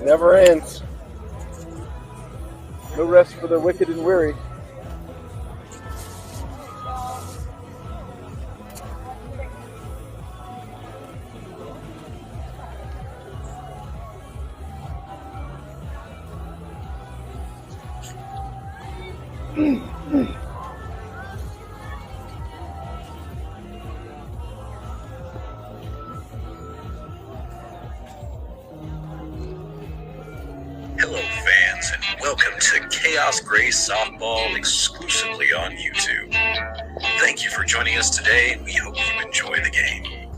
Never ends. No rest for the wicked and weary. Hello, fans, and welcome to Khaos Grey Softball exclusively on YouTube. Thank you for joining us today, and we hope you enjoy the game.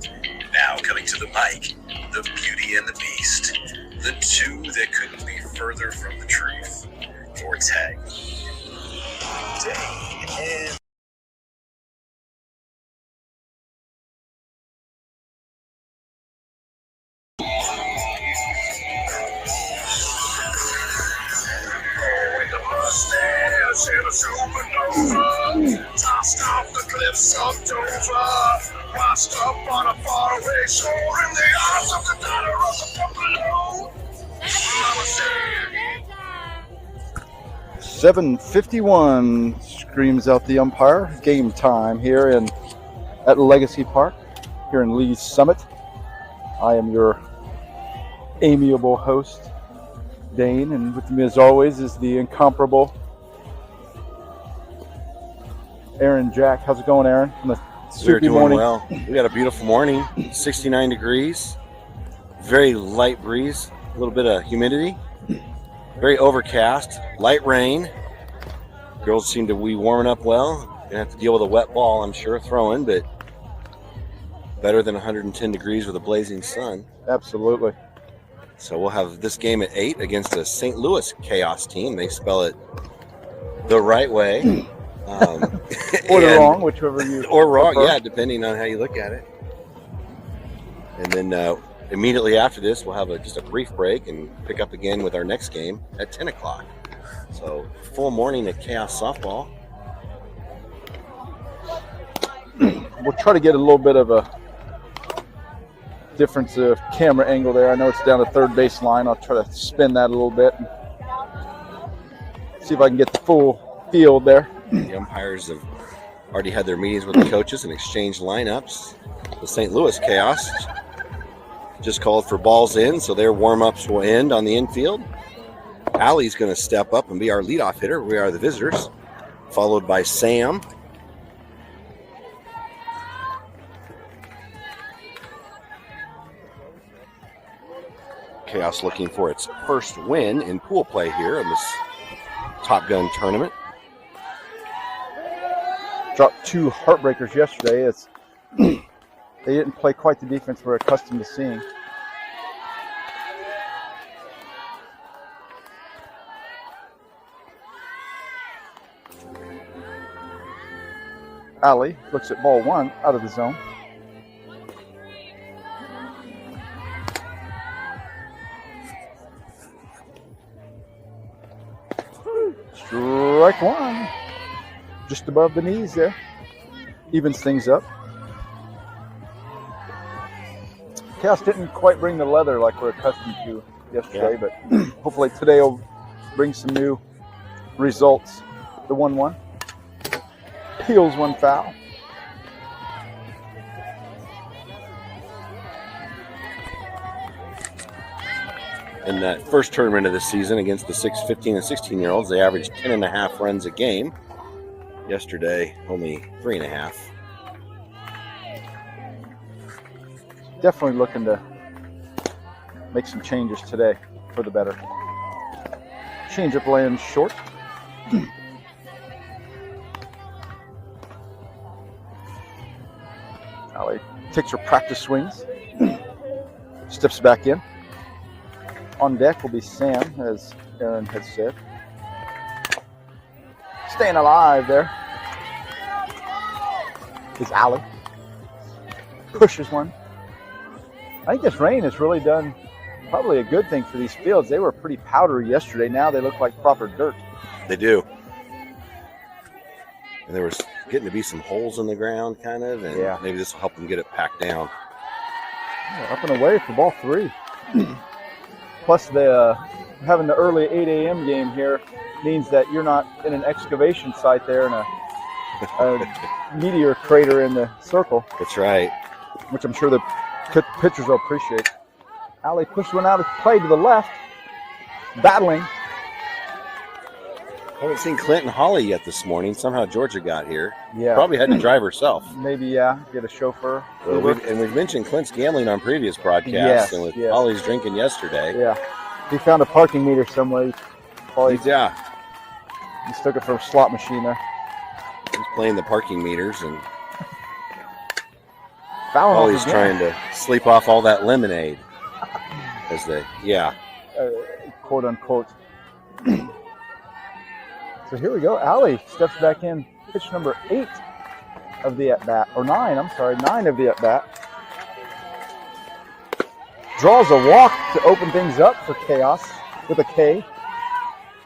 Now coming to the mic, the beauty and the beast, the two that couldn't be further from the truth. For tag, Dane and in a supernova, tossed off the cliffs of Dover, washed up on a faraway shore in the arms of the daughter of the buffalo. Mama said, 7:51 screams out the umpire. Game time here at Legacy Park, here in Lee's Summit. I am your amiable host, Dane, and with me as always is the incomparable Aaron Jack. How's it going, Aaron? On the We're doing morning. well. We got a beautiful morning, 69 degrees, very light breeze, a little bit of humidity, very overcast, light rain. Girls seem to be warming up well. Gonna have to deal with a wet ball, I'm sure, throwing, but better than 110 degrees with a blazing sun. Absolutely. So we'll have this game at 8 against a St. Louis Chaos team. They spell it the right way. Or the wrong, whichever you or wrong, prefer. yeah, depending on how you look at it. And then immediately after this, we'll have just a brief break and pick up again with our next game at 10 o'clock. So full morning at Chaos Softball. We'll try to get a little bit of a difference of camera angle there. I know it's down the third base line. I'll try to spin that a little bit and see if I can get the full field there. The umpires have already had their meetings with the coaches and exchanged lineups. The St. Louis Chaos just called for balls in, so their warm-ups will end on the infield. Allie's going to step up and be our leadoff hitter. We are the visitors, followed by Sam. Chaos looking for its first win in pool play here in this Top Gun tournament. Dropped 2 heartbreakers yesterday. They didn't play quite the defense we're accustomed to seeing. Allie looks at ball 1 out of the zone. Strike 1. Just above the knees there. Evens things up. Chaos didn't quite bring the leather like we're accustomed to yesterday, but hopefully today will bring some new results. The 1-1. Peels 1 foul. In that first tournament of the season against the 15 and 16-year-olds, they averaged 10.5 runs a game. Yesterday, only 3.5. Definitely looking to make some changes today for the better. Changeup lands short. Allie takes her practice swings. Steps back in. On deck will be Sam, as Aaron had said. Staying alive there is Allie. Pushes one. I think this rain has really done probably a good thing for these fields. They were pretty powdery yesterday. Now they look like proper dirt. They do. And there was getting to be some holes in the ground, kind of, and maybe this will help them get it packed down. Up and away for ball 3. Plus, having the early 8 a.m. game here means that you're not in an excavation site there in a meteor crater in the circle. That's right. Which I'm sure the pitchers will appreciate. Allie pushed one out of play to the left, battling. Haven't seen Clinton Holly yet this morning. Somehow Georgia got here. Yeah. Probably had to drive herself. Maybe, yeah, get a chauffeur. We've mentioned Clint's gambling on previous broadcasts. Yes, and with yes. Holly's drinking yesterday. Yeah. He found a parking meter somewhere. He took it from a slot machine there. He's playing the parking meters, and Holly's trying to sleep off all that lemonade. Quote unquote. So here we go. Allie steps back in. Pitch number 8 of the at-bat. Or 9, I'm sorry. 9 of the at-bat. Draws a walk to open things up for Khaos with a K.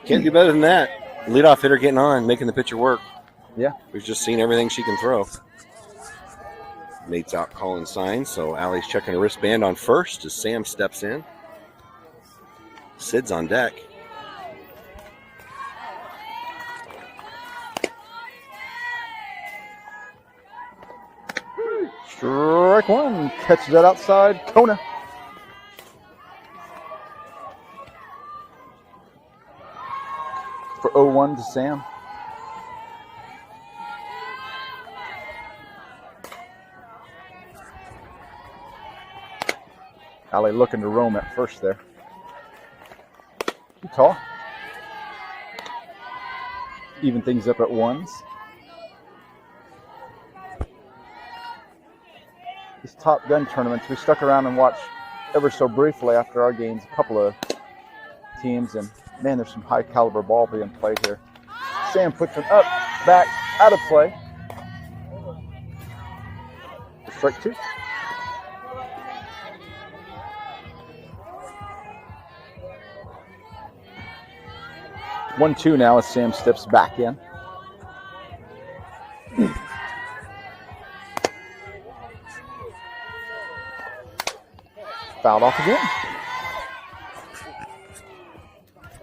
Can't do better than that. Leadoff hitter getting on, making the pitcher work. Yeah. We've just seen everything she can throw. Nate's out calling signs, so Allie's checking a wristband on first as Sam steps in. Sid's on deck. Strike one. Catches that outside. Kona. For 0-1 to Sam. Allie looking to roam at first there. Too tall. Even things up at ones. These Top Gun tournaments, we stuck around and watched ever so briefly after our games, a couple of teams, and man, there's some high caliber ball being played here. Sam puts one up, back, out of play. Strike 2. One, 2 now as Sam steps back in. Fouled off again.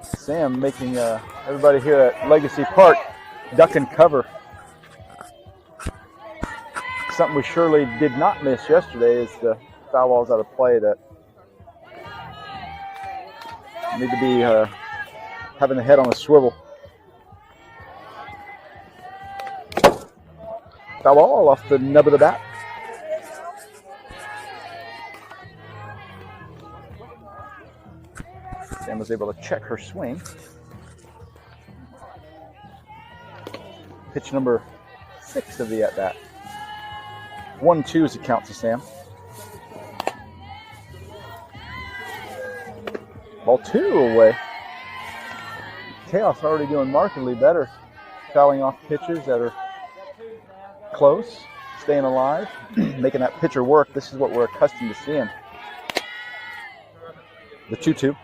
Sam making everybody here at Legacy Park duck and cover. Something we surely did not miss yesterday is the foul balls out of play that need to be having the head on a swivel. Foul ball off the nub of the bat. Sam was able to check her swing. Pitch number 6 of the at-bat. 1-2 is the count to Sam. Ball 2 away. Khaos already doing markedly better. Fouling off pitches that are close, staying alive, making that pitcher work. This is what we're accustomed to seeing. The 2-2.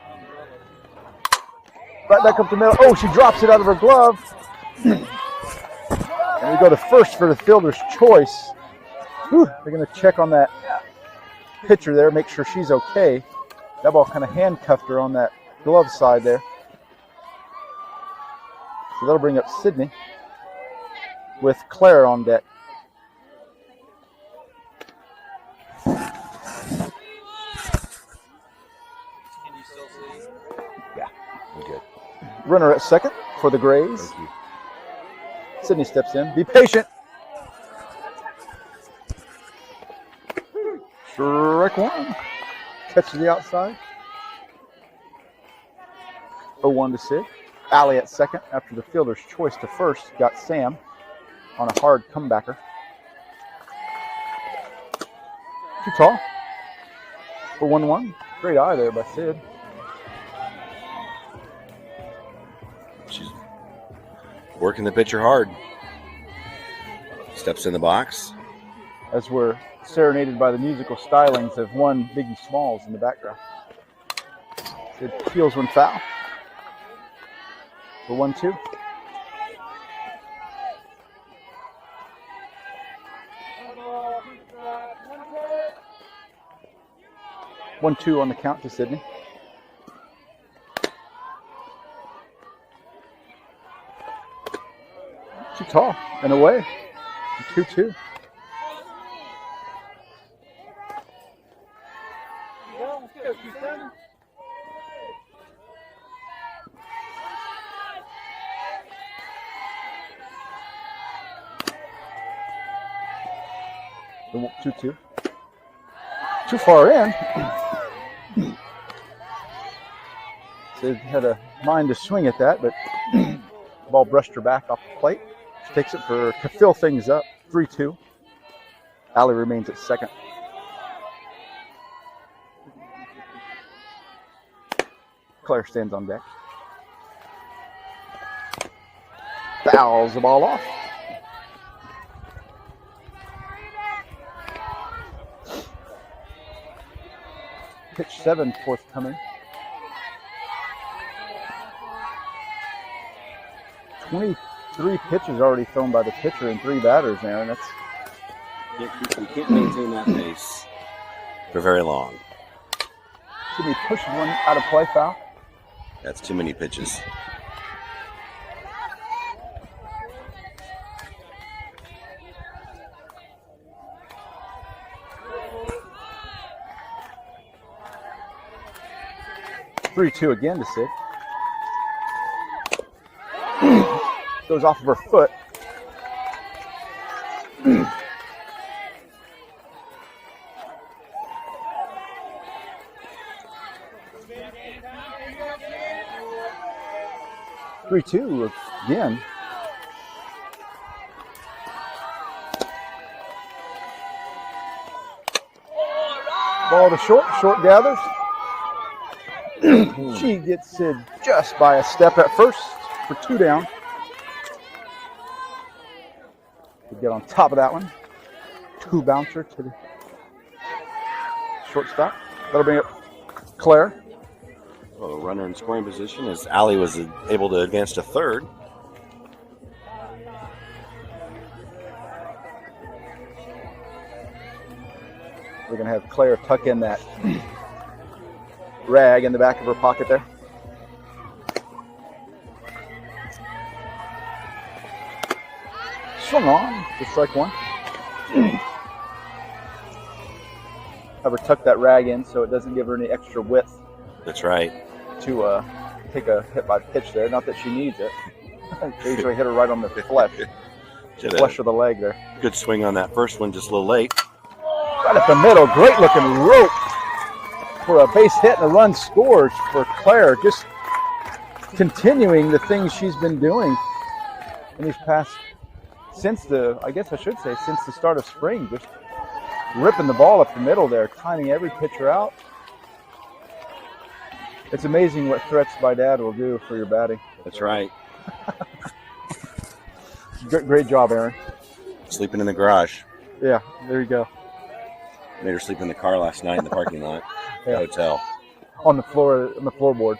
Right back up the middle. Oh, she drops it out of her glove. And we go to first for the fielder's choice. Whew, they're going to check on that pitcher there, make sure she's okay. That ball kind of handcuffed her on that glove side there. So that'll bring up Sydney with Claire on deck. Runner at second for the Grays. Thank you. Sydney steps in. Be patient. Strike 1. Catch to the outside. 0-1 to Sid. Allie at second after the fielder's choice to first. Got Sam on a hard comebacker. Too tall for 1-1. Great eye there by Sid. She's working the pitcher hard. Steps in the box. As we're serenaded by the musical stylings of one Biggie Smalls in the background. Sid peels one foul. For 1-2. One, 2 on the count to Sydney. Too tall and away. 2-2. They won't 2-2. Too far in. So they had a mind to swing at that, but the ball brushed her back off the plate. She takes it to fill things up. 3-2. Allie remains at second. Claire stands on deck. Fouls the ball off. Pitch 7 forthcoming. 23 pitches already thrown by the pitcher and 3 batters, Aaron. That's You can't maintain that pace for very long. should be pushed one out of play, foul. That's too many pitches. Three, 2 again to Sid. Goes off of her foot. Three, 2 again. Ball to short. Short gathers. She gets Sid just by a step at first for 2 down. We get on top of that one. 2 bouncer to the shortstop. That'll bring up Claire. Well, the runner in scoring position as Allie was able to advance to third. We're going to have Claire tuck in that rag in the back of her pocket there. Swung on for strike 1. Have her tuck that rag in so it doesn't give her any extra width That's right. to take a hit by pitch there. Not that she needs it. Occasionally hit her right on the flesh. Did Flesh a of the leg there. good swing on that first one, just a little late. Right at the middle. Great looking rope for a base hit and a run scored for Claire. Just continuing the things she's been doing in these past, since the start of spring. Just ripping the ball up the middle there, timing every pitcher out. It's amazing what threats by dad will do for your batting. That's right. Great job, Aaron. Sleeping in the garage. Yeah, there you go. Made her sleep in the car last night in the parking lot. Yeah. Hotel. On the floorboard.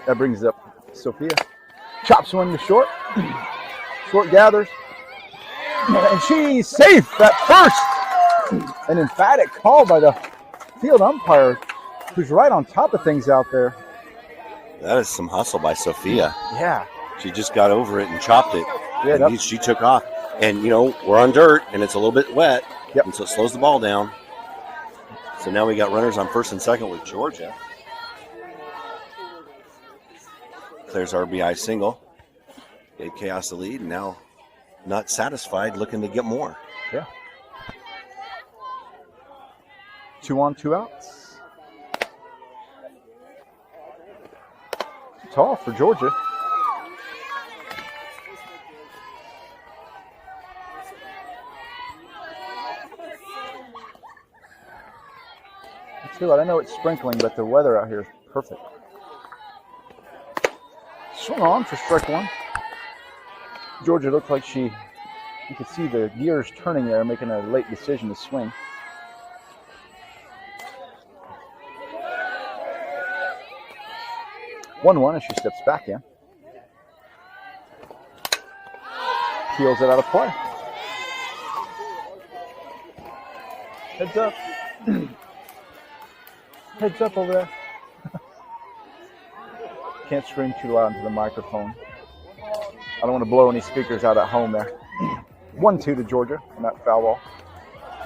That brings up Sophia. Chop swing to short. Short gathers. And she's safe at first. An emphatic call by the field umpire, who's right on top of things out there. That is some hustle by Sophia. Yeah. She just got over it and chopped it. Yeah, And she took off. And, we're on dirt, and it's a little bit wet. Yep. And so it slows the ball down. So now we got runners on first and second with Georgia. Claire's RBI single. Gave Khaos the lead, and now not satisfied, looking to get more. Yeah. 2 on, 2 outs. Tall for Georgia. I know it's sprinkling, but the weather out here is perfect. Swung on for strike 1. Georgia looked like you could see the gears turning there, making a late decision to swing. One as she steps back in. Peels it out of play. Heads up. Heads up over there. Can't scream too loud into the microphone. I don't want to blow any speakers out at home there. 1-2 to Georgia on that foul ball.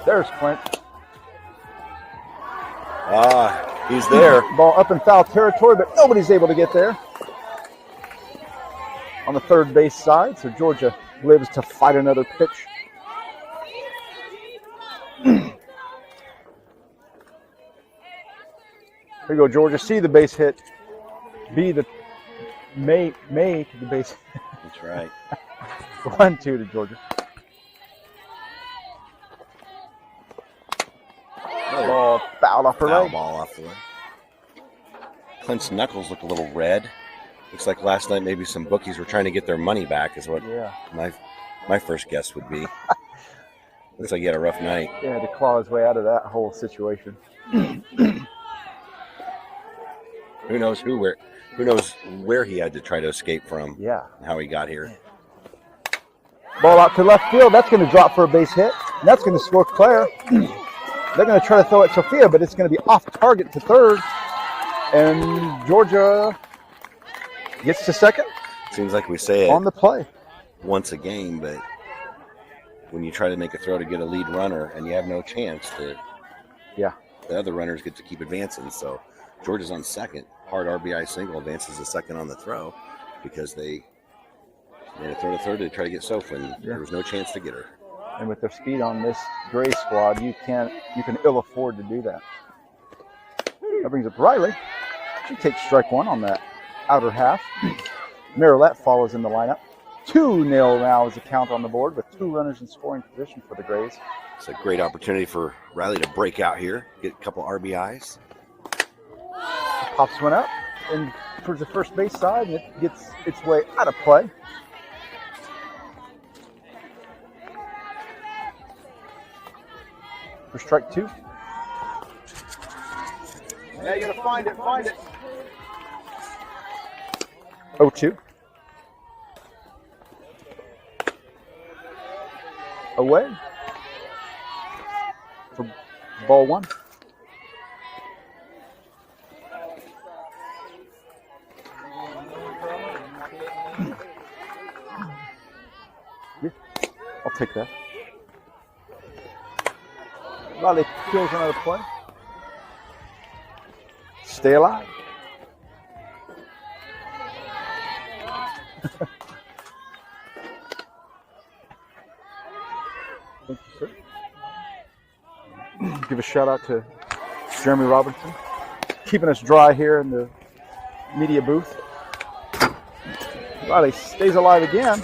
There's Clint. He's there. Ball up in foul territory, but nobody's able to get there. On the third base side, so Georgia lives to fight another pitch. Here you go, Georgia. See the base hit. B the make the base. That's right. 1-2 to Georgia. Ball fouled off her Foul leg. ball off the leg. Clint's knuckles look a little red. Looks like last night maybe some bookies were trying to get their money back, is what my first guess would be. Looks like he had a rough night. He had to claw his way out of that whole situation. Who knows where he had to try to escape from. Yeah. And how he got here. Ball out to left field. That's going to drop for a base hit. And that's going to score Claire. They're going to try to throw it to Sophia, but it's going to be off target to third. And Georgia gets to second. Seems like we say it on the play once a game, but when you try to make a throw to get a lead runner and you have no chance, the other runners get to keep advancing. So Georgia's on second. Hard RBI single advances to second on the throw because they made a throw to third to try to get Sophie. There was no chance to get her. And with their speed on this Gray squad, you can ill afford to do that. That brings up Riley. She takes strike one on that outer half. Marilette follows in the lineup. 2-0 now is the count on the board with 2 runners in scoring position for the Grays. It's a great opportunity for Riley to break out here, get a couple RBIs. Pops one up and towards the first base side, and it gets its way out of play. For strike 2. Now you gotta find it. 0-2. Away. For ball 1. I'll take that. Riley kills another play. Stay alive. Thank you, sir. Give a shout out to Jeremy Robinson, keeping us dry here in the media booth. Riley stays alive again.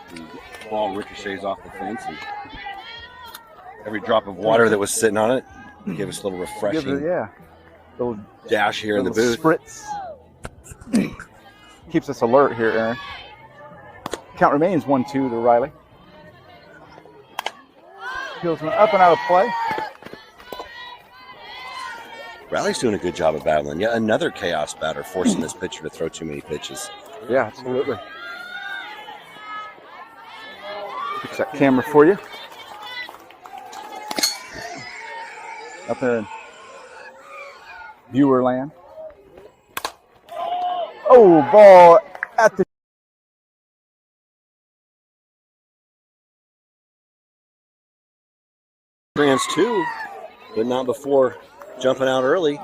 The ball ricochets off the fence, and every drop of water that was sitting on it gave us a little refreshing Little dash here in the booth. Spritz. Keeps us alert here, Aaron. Count remains 1-2 to Riley. Peels one up and out of play. Riley's doing a good job of battling. Yet another chaos batter forcing this pitcher to throw too many pitches. Yeah, absolutely. Fix that camera for you. Up there in viewer land. Oh, ball at the Trans 2, but not before jumping out early.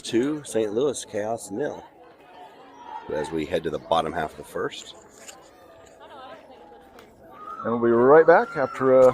To St. Louis, Chaos 0. As we head to the bottom half of the first. And we'll be right back after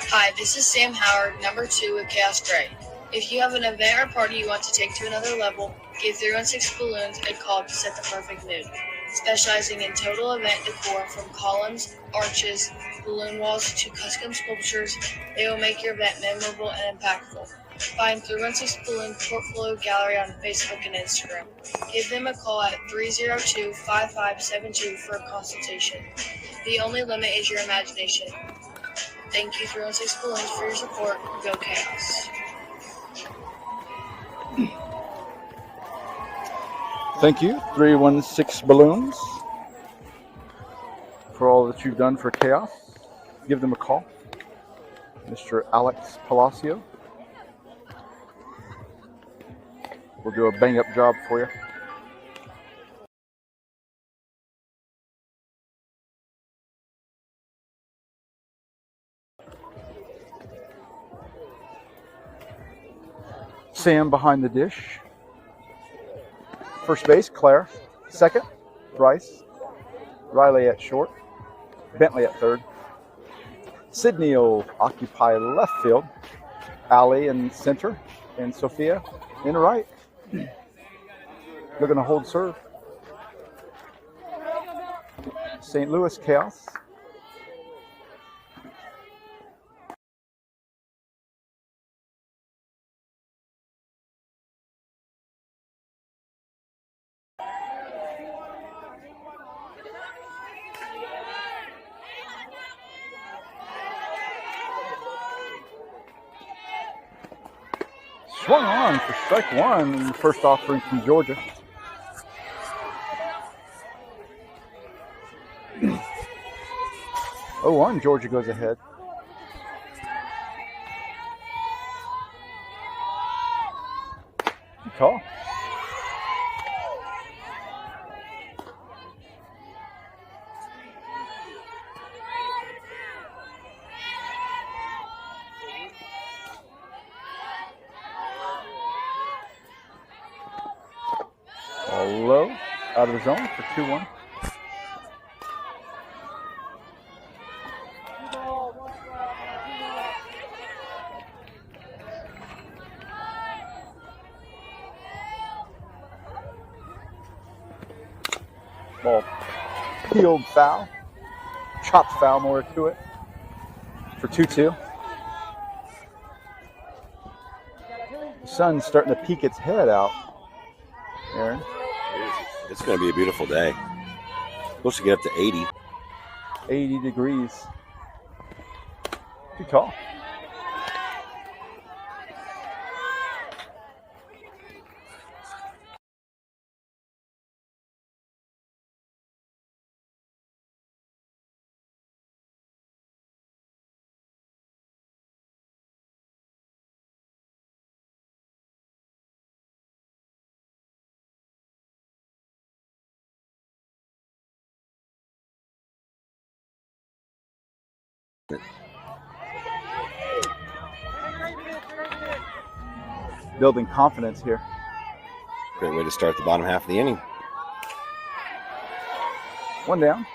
Hi, this is Sam Howard, number 2 with Khaos Grey. If you have an event or party you want to take to another level, give 316 Balloons a call to set the perfect mood. Specializing in total event decor from columns, arches, balloon walls to custom sculptures, they will make your event memorable and impactful. Find 316 Balloon Portfolio Gallery on Facebook and Instagram. Give them a call at 302-5572 for a consultation. The only limit is your imagination. Thank you, 316 Balloons, for your support. Go Chaos. Thank you, 316 Balloons. what you've done for Chaos, give them a call. Mr. Alex Palacio. We'll do a bang-up job for you. Sam behind the dish. First base, Claire. Second, Bryce. Riley at short. Bentley at third. Sydney will occupy left field. Allie in center. And Sophia in right. They're going to hold serve. St. Louis Chaos. Swung on for strike one in the first offering from Georgia. Oh, 1, Georgia goes ahead. Good call. Low, out of the zone for 2-1. Ball peeled foul, chopped foul more to it for 2-2. Sun's starting to peek its head out, Aaron. It's going to be a beautiful day. Supposed to get up to 80. 80 degrees. Good call. Building confidence here. Great way to start the bottom half of the inning. 1 down.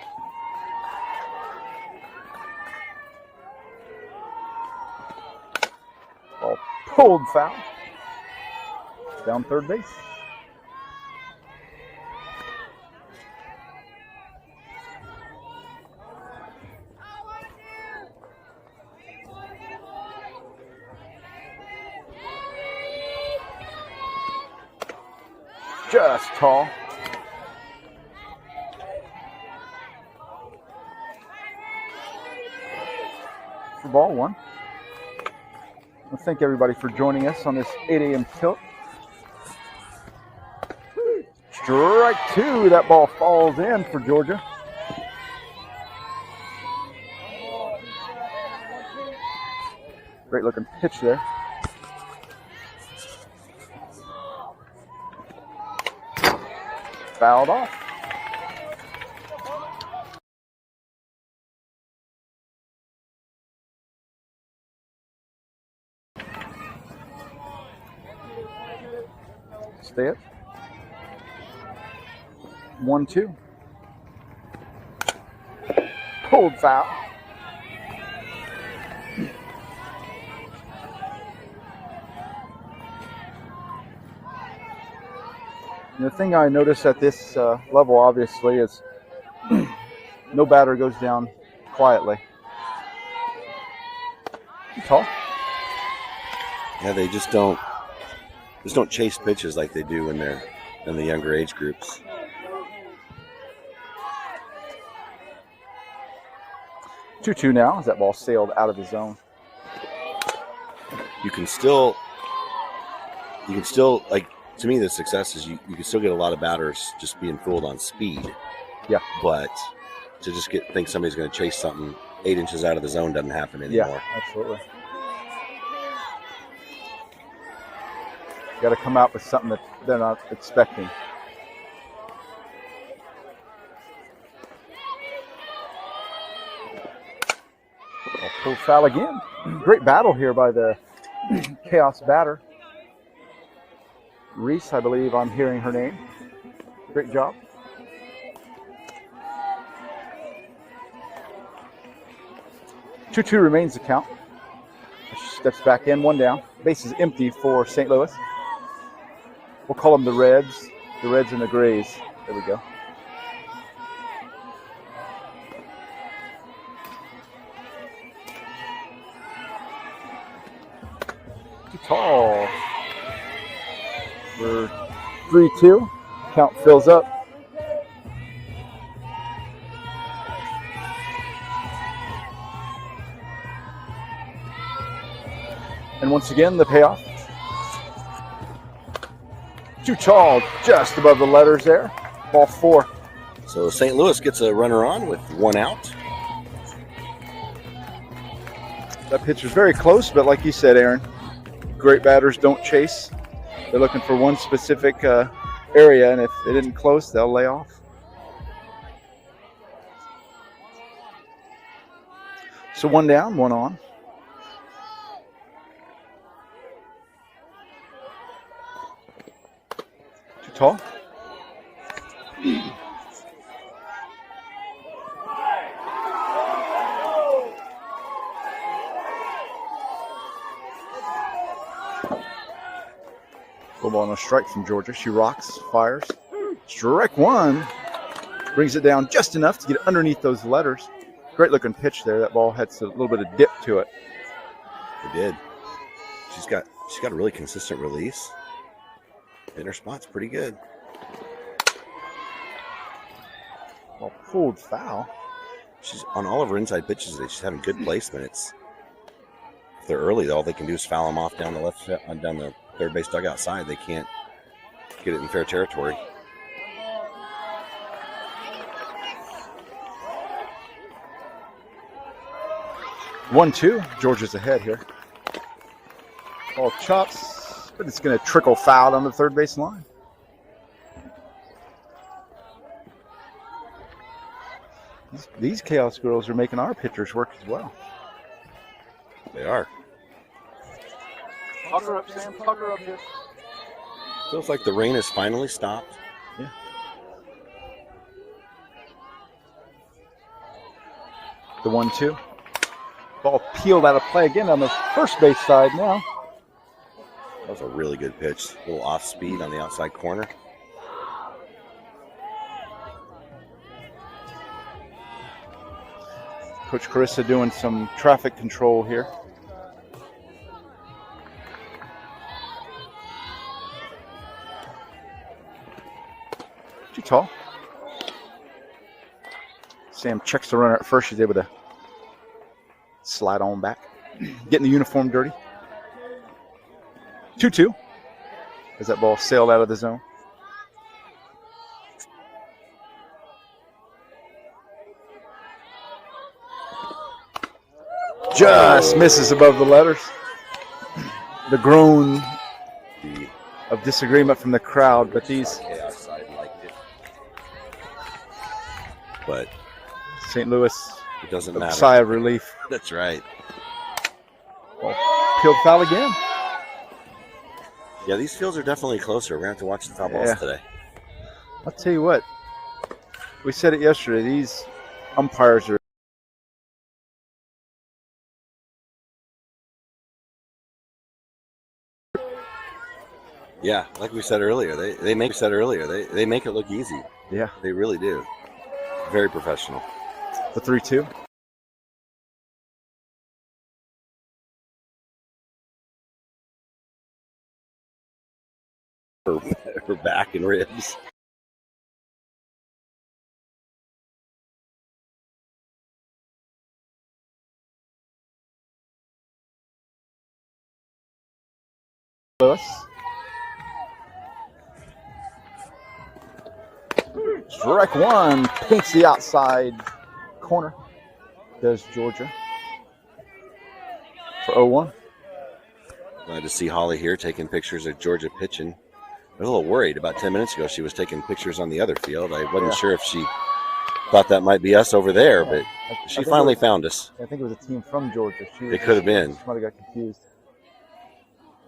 Ball pulled foul. Down third base. Just tall. For ball 1. I thank everybody for joining us on this 8 a.m. tilt. Strike 2. That ball falls in for Georgia. Great looking pitch there. Fouled off. Stay it. 1-2. Pulled foul. The thing I notice at this level, obviously, is no batter goes down quietly. Tall. Yeah, they just don't chase pitches like they do when they're in the younger age groups. Two now as that ball sailed out of the zone. You can still like, to me, the success is you can still get a lot of batters just being fooled on speed. Yeah. But to just think somebody's going to chase something 8 inches out of the zone doesn't happen anymore. Yeah, absolutely. Got to come out with something that they're not expecting. Pull foul again. Great battle here by the Chaos batter. Reese, I believe I'm hearing her name. Great job. Two remains the count. She steps back in, 1 down. Base is empty for St. Louis. We'll call them the Reds and the Grays. There we go. Too tall. We're 3-2. Count fills up. And once again, the payoff. Too tall, just above the letters there. Ball 4. So St. Louis gets a runner on with 1 out. That pitch was very close, but like you said, Aaron, great batters don't chase. They're looking for one specific area, and if it isn't close, they'll lay off. So 1 down, 1 on. Too tall. Full ball and a strike from Georgia. She rocks, fires. Strike 1. Brings it down just enough to get underneath those letters. Great looking pitch there. That ball had a little bit of dip to it. It did. She's got a really consistent release. And her spot's pretty good. Ball pulled foul. She's on all of her inside pitches today. She's having good placement. If they're early, all they can do is foul them off down the third base dugout side. They can't get it in fair territory. One, 2. Georgia's ahead here. Ball chops, but it's going to trickle foul down the third base line. These Chaos girls are making our pitchers work as well. They are. Pucker up, Sam. Pucker up here. Feels like the rain has finally stopped. Yeah. The 1-2. Ball peeled out of play again on the first base side now. That was a really good pitch. A little off speed on the outside corner. Coach Carissa doing some traffic control here. Too tall. Sam checks the runner at first. She's able to slide on back. Getting the uniform dirty. 2-2. As that ball sailed out of the zone. Just misses above the letters. The groan of disagreement from the crowd, but these Chaos side liked it. But St. Louis, it doesn't a matter. sigh of relief. That's right. Ball peeled foul again. Yeah, these fields are definitely closer. We're going to have to watch the foul balls today. I'll tell you what, we said it yesterday, these umpires are Yeah, like we said earlier, they make it look easy. Yeah. They really do. Very professional. The 3-2. Her back and ribs. Lewis. Strike 1. Paints the outside corner does Georgia for 0-1. Glad to see Holly here taking pictures of Georgia pitching. I was a little worried about 10 minutes ago. She was taking pictures on the other field. I wasn't sure if she thought that might be us over there, but she finally found us. I think it was a team from Georgia. It could have been. She might have got confused.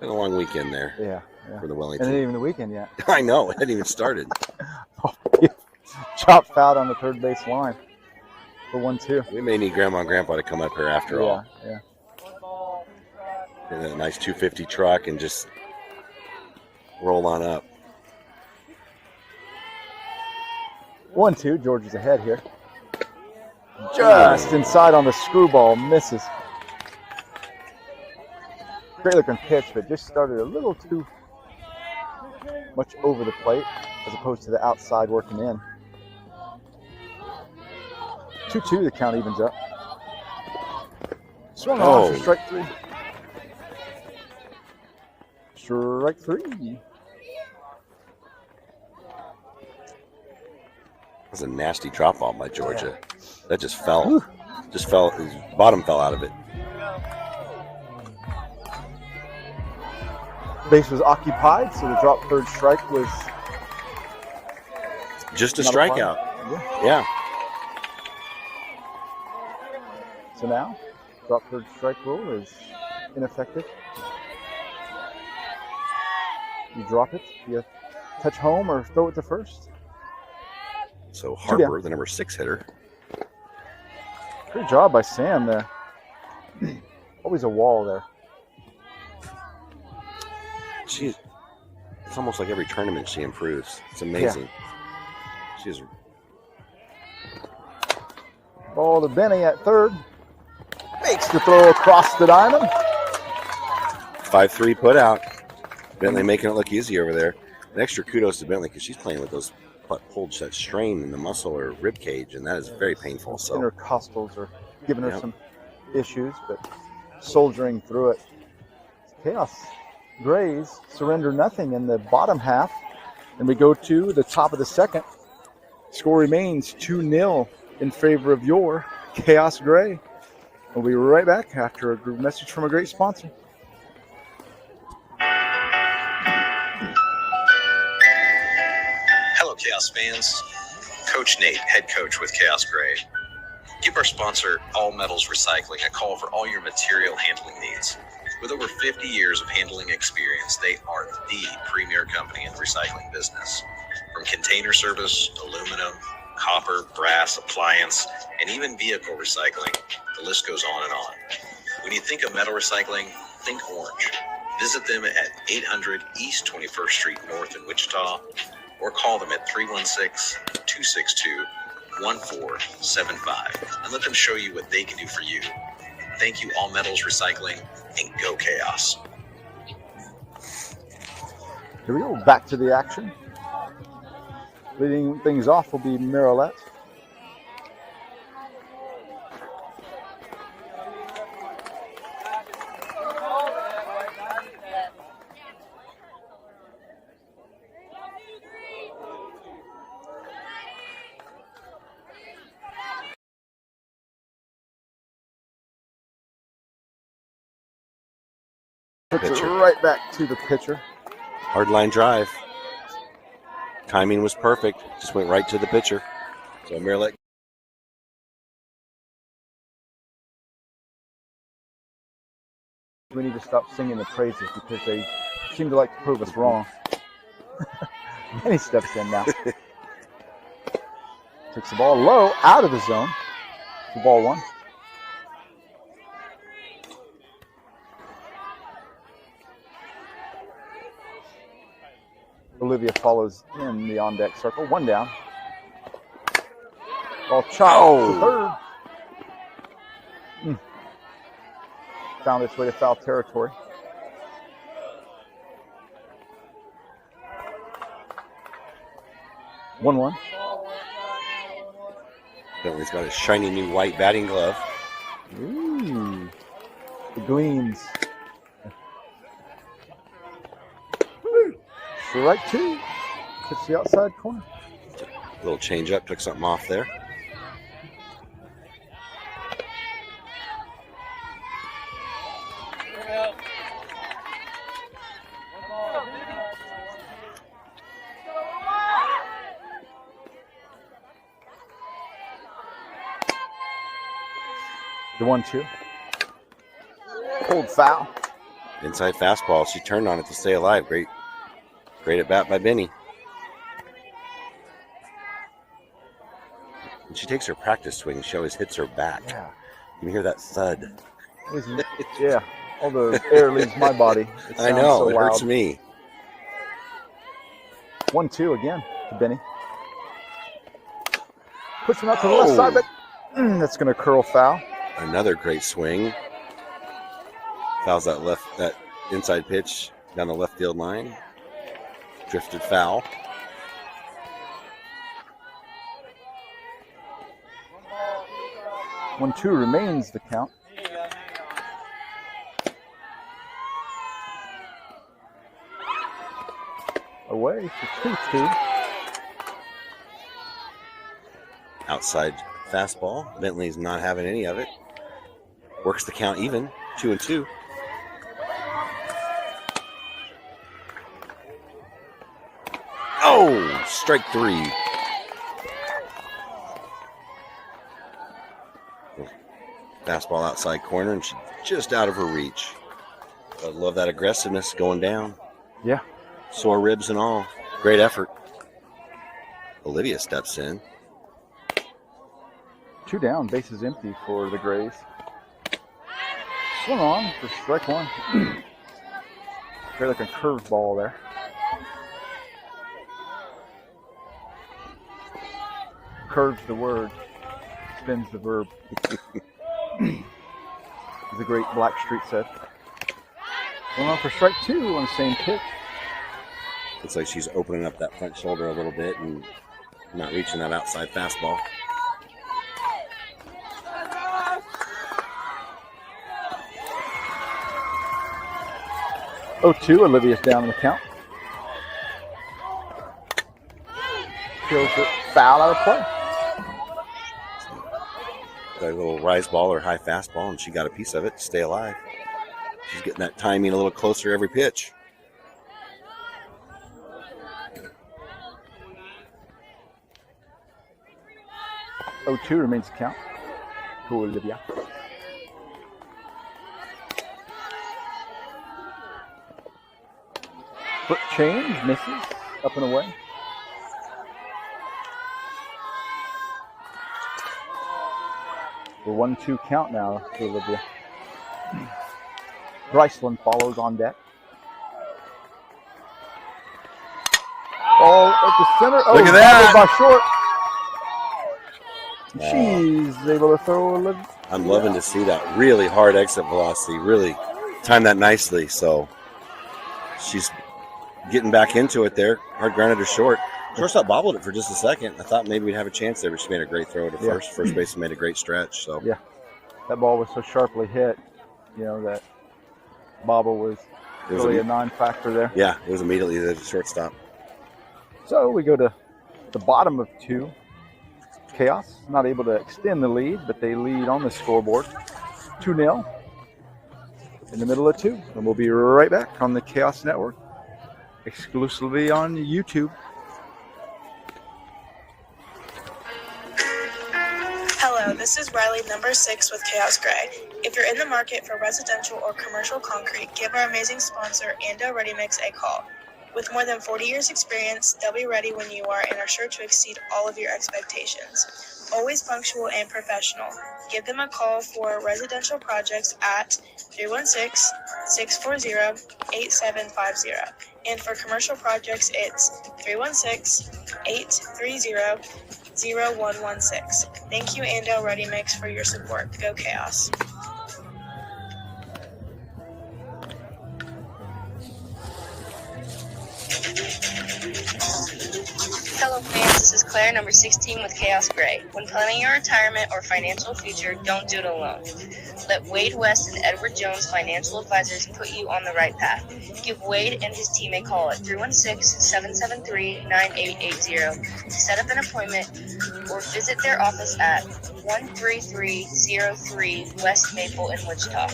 Been a long weekend there. Yeah. For the And Wellington. it ain't even the weekend yet. I know. It hadn't even started. Chop foul on the third base line for 1-2. We may need Grandma and Grandpa to come up here after all. Yeah. Get a nice 250 truck and just roll on up. 1-2. Georgia's ahead here. Just inside on the screwball. Misses. Great looking pitch, but just started a little too much over the plate as opposed to the outside working in. 2-2, the count evens up. Swung on for strike 3. Strike 3. That was a nasty drop ball by Georgia. That just fell. Just fell. His bottom fell out of it. Base was occupied, so the drop third strike was just a not strikeout. Yeah. So now, drop third strike rule is ineffective. You drop it, you touch home or throw it to first. So Harper, the number 6 hitter. Good job by Sam there. Always a wall there. It's almost like every tournament she improves. It's amazing. She's ball to Benny at third. Makes the throw across the diamond. 5-3 put out. Bentley making it look easy over there. An extra kudos to Bentley because she's playing with those holds that strain in the muscle or rib cage, and that is very painful. So intercostals are giving her some issues, but soldiering through it. Khaos Grey's surrender nothing in the bottom half, and we go to the top of the second. Score remains 2-0 in favor of your Khaos Grey. We'll be right back after a message from a great sponsor. Hello, Khaos fans. Coach Nate, head coach with Khaos Grey. Give our sponsor, All Metals Recycling, a call for all your material handling needs. With over 50 years of handling experience, they are the premier company in the recycling business. From container service, aluminum, copper, brass, appliance, and even vehicle recycling, the list goes on and on. When you think of metal recycling, think Orange. Visit them at 800 East 21st Street North in Wichita, or call them at 316-262-1475 and let them show you what they can do for you. Thank you, All Metals Recycling, and go Khaos. Here we go, back to the action. Leading things off will be Marilette. Puts it right back to the pitcher. hard line drive. Timing was perfect. Just went right to the pitcher. So Marilette. We need to stop singing the praises because they seem to like to prove us wrong. And he steps in now. Takes the ball low, out of the zone. The ball one. Olivia follows in the on-deck circle. One down. Ball chopped to third. Found its way to foul territory. One. Bentley's got a shiny new white batting glove. Ooh, the gleams. Strike two. Hits the outside corner. A little change up, took something off there. The 1-2. Pulled foul. Inside fastball. She turned on it to stay alive. Great at bat by Benny. When she takes her practice swing, she always hits her back. Yeah. You can hear that thud. Yeah. All the air leaves my body. I know. So it loud. hurts me. 1-2 again to Benny. Puts him out to the left side, but that's going to curl foul. Another great swing. Fouls that inside pitch down the left field line. Drifted foul. One, 2 remains the count. Away for 2-2. Outside fastball. Bentley's not having any of it. Works the count even. 2-2. Oh, strike 3. Fastball outside corner, and she's just out of her reach. I love that aggressiveness going down. Yeah. Sore ribs and all. Great effort. Olivia steps in. 2 down, bases empty for the Grays. Swung on for strike 1. Very like a curveball there. Curves the word, spins the verb. As the great Blackstreet said. Going on for strike 2 on the same pitch. Looks like she's opening up that front shoulder a little bit and not reaching that outside fastball. Oh, 2, Olivia's down in the count. Feels it foul out of play. Got a little rise ball or high fastball, and she got a piece of it to stay alive. She's getting that timing a little closer every pitch. Oh, 2 remains the count. Cool, Olivia. Foot change, misses, up and away. The 1-2 count now to Olivia. Bryceland follows on deck. Ball at the center. Oh, look at that! By short. She's able to throw Olivia. I'm loving to see that really hard exit velocity. Really timed that nicely. So she's getting back into it there. Hard grounded to short. Shortstop bobbled it for just a second. I thought maybe we'd have a chance there, but she made a great throw to first. First baseman made a great stretch. So yeah, that ball was so sharply hit. You know that bobble was really a non-factor there. Yeah, it was immediately the shortstop. So we go to the bottom of 2. Chaos not able to extend the lead, but they lead on the scoreboard 2-0 in the middle of 2. And we'll be right back on the Chaos Network, exclusively on YouTube. Hello, this is Riley, number 6 with Khaos Grey. If you're in the market for residential or commercial concrete, give our amazing sponsor, Ando Ready Mix, a call. With more than 40 years experience, they'll be ready when you are and are sure to exceed all of your expectations. Always punctual and professional. Give them a call for residential projects at 316-640-8750. And for commercial projects, it's 316-830-0116. Thank you, Ando Ready Mix, for your support. Go Chaos. Hello fans, this is Claire, number 16 with Khaos Grey. When planning your retirement or financial future, don't do it alone. Let Wade West and Edward Jones Financial Advisors put you on the right path. Give Wade and his team a call at 316-773-9880 to set up an appointment or visit their office at 13303 West Maple in Wichita.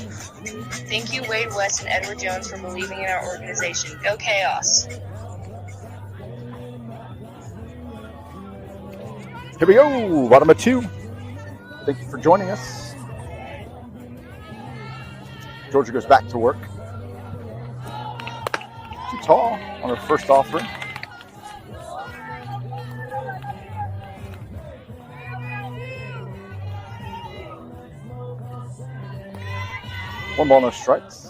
Thank you, Wade West and Edward Jones, for believing in our organization. Go Chaos! Here we go, bottom of 2. Thank you for joining us. Georgia goes back to work. Too tall on her first offering. One ball, no strikes.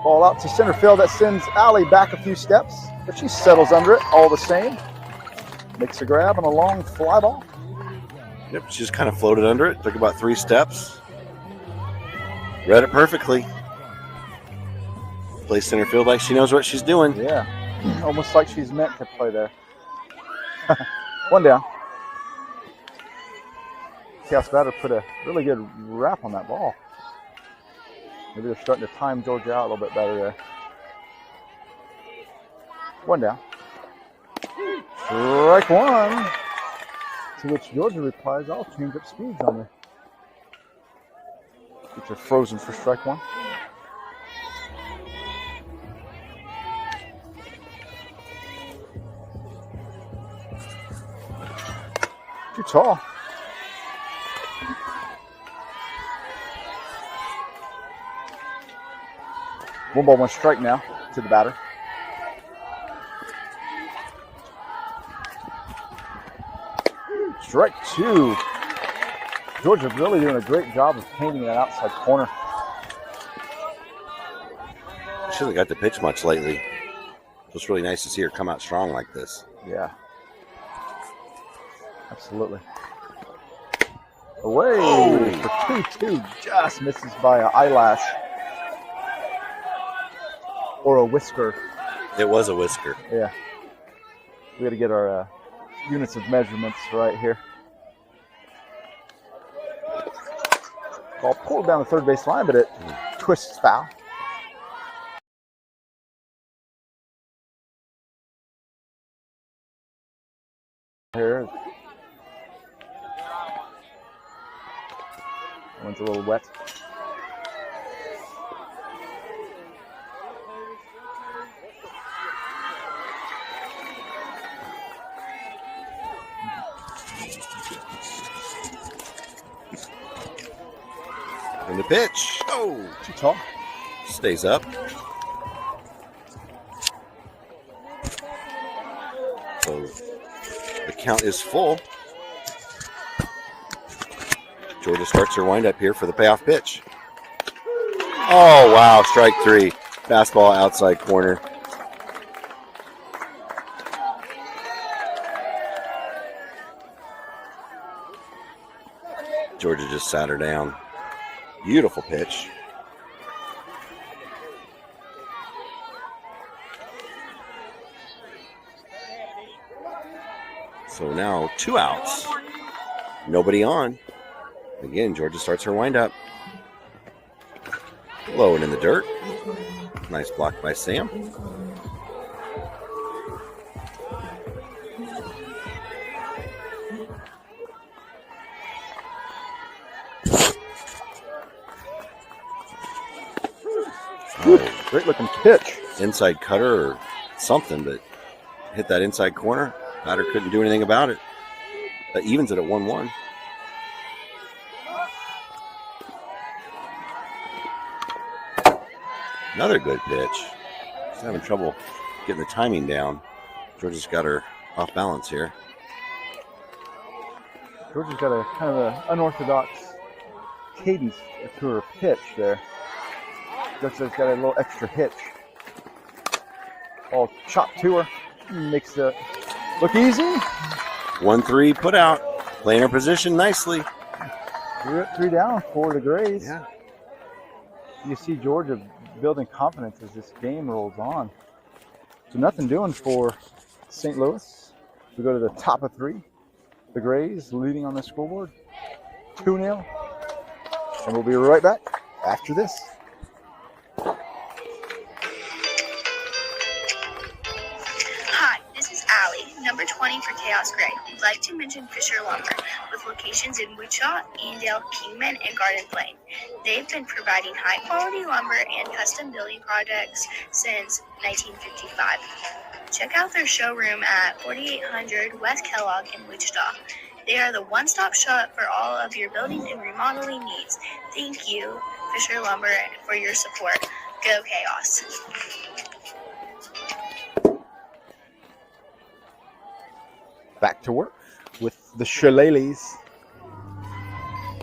Ball out to center field. That sends Allie back a few steps, but she settles under it all the same. Makes a grab on a long fly ball. Yep, she just kind of floated under it. Took about 3 steps. Read it perfectly. Plays center field like she knows what she's doing. Yeah, almost like she's meant to play there. One down. Khaos batter put a really good wrap on that ball. Maybe they're starting to time Georgia out a little bit better there. One down. Strike one. To which Georgia replies, I'll change up speeds on you. Get your frozen for strike one. Too tall. One ball, one strike now to the batter. Strike two. Georgia really doing a great job of painting that outside corner. She hasn't got to pitch much lately. So it's really nice to see her come out strong like this. Yeah. Absolutely. Away for 2-2. Just misses by an eyelash. Or a whisker. It was a whisker. Yeah. We got to get our units of measurements right here. Ball pulled down the third base line, but it twists foul. Here. One's a little wet. And the pitch. Oh, Too tall. stays up. So the count is full. Georgia starts her windup here for the payoff pitch. Oh, wow. Strike three. Fastball outside corner. Georgia just sat her down. Beautiful pitch. So now 2 outs. Nobody on. Again, Georgia starts her windup. Low and in the dirt. Nice block by Sam. Great looking pitch. Inside cutter or something, but hit that inside corner. Batter couldn't do anything about it. That evens it at 1-1. Another good pitch. She's having trouble getting the timing down. Georgia's got her off balance here. Georgia's got a kind of an unorthodox cadence to her pitch there. Georgia's got a little extra hitch. Ball chopped to her. Makes it look easy. 1-3 put out. Playing her position nicely. 3 down for the Grays. Yeah. You see Georgia building confidence as this game rolls on. So nothing doing for St. Louis. We go to the top of 3. The Grays leading on the scoreboard. 2-0. And we'll be right back after this. Hi, this is Allie, number 20 for Khaos Grey. We'd like to mention Fisher Lumber, with locations in Wichita, Andale, Kingman, and Garden Plain. They've been providing high-quality lumber and custom building projects since 1955. Check out their showroom at 4800 West Kellogg in Wichita. They are the one-stop shop for all of your building and remodeling needs. Thank you, Fisher Lumber, for your support. Go Chaos! Back to work with the shillelaghs.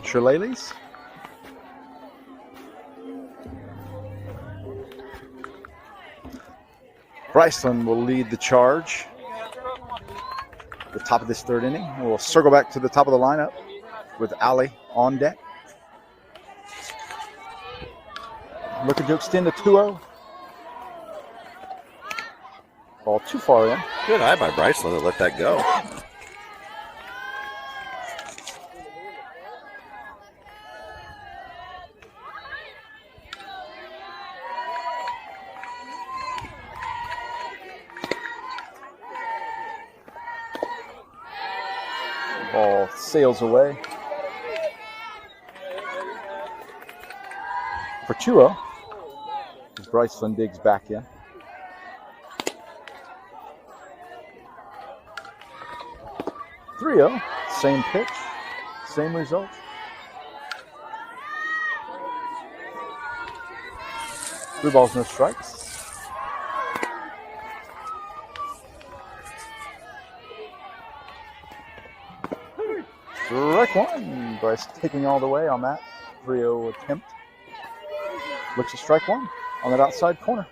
Shillelaghs? Bryceland will lead the charge. The top of this third inning. We'll circle back to the top of the lineup with Allie on deck. Looking to extend the 2-0. Ball too far in. Good eye by Bryceland to let that go. Ball sails away for 2-0 as Bryceland digs back in. Same pitch, same result. Three balls, no strikes. Strike one. Bryce taking all the way on that 3-0 attempt. Looks to strike one on that outside corner.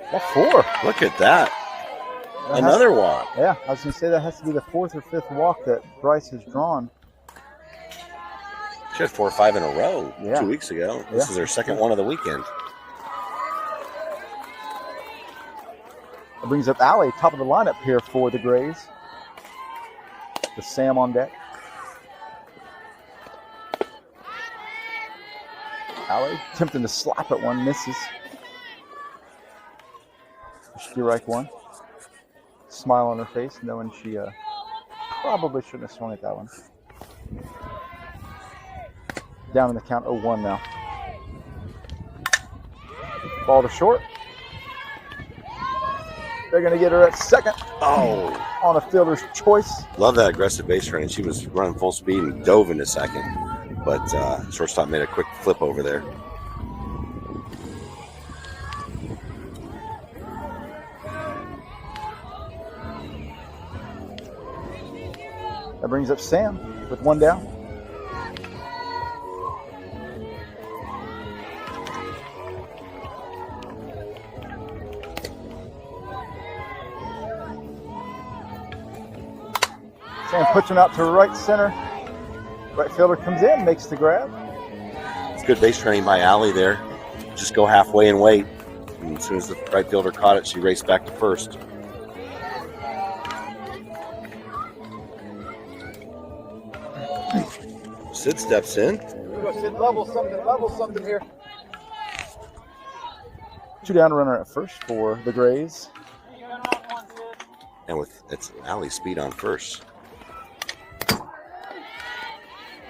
That's 4. Look at that. Another walk. Yeah, I was going to say that has to be the 4th or 5th walk that Bryce has drawn. She had 4 or 5 in a row 2 weeks ago. This is her second one of the weekend. That brings up Allie, top of the lineup here for the Grays. With Sam on deck. Allie attempting to slap at one, misses. Strike one. Smile on her face, knowing she probably shouldn't have swung at that one. Down in the count 0-1 now. Ball to short. They're going to get her at second. Oh. On a fielder's choice. Love that aggressive base running. She was running full speed and dove into second. But shortstop made a quick flip over there. That brings up Sam with one down. Sam puts one out to right center. Right fielder comes in, makes the grab. It's good base training by Allie there. Just go halfway and wait. And as soon as the right fielder caught it, she raced back to first. Sid steps in. Sid, level something here. 2 down, runner at first for the Grays. And with it's Allie's speed on first.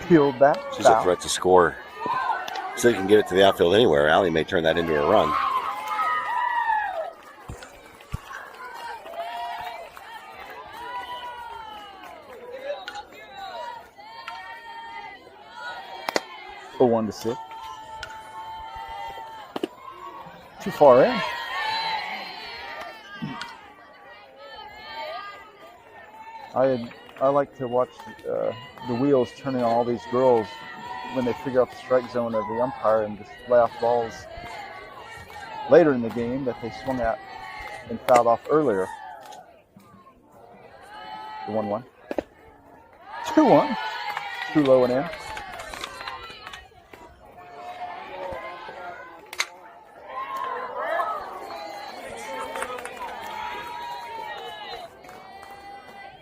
Peeled back. She's a threat to score. Sid can get it to the outfield anywhere. Allie may turn that into a run. For 1 to 6. Too far in. I like to watch the wheels turning on all these girls when they figure out the strike zone of the umpire and just lay off balls later in the game that they swung at and fouled off earlier. The 1-1. 2-1. Too low and in.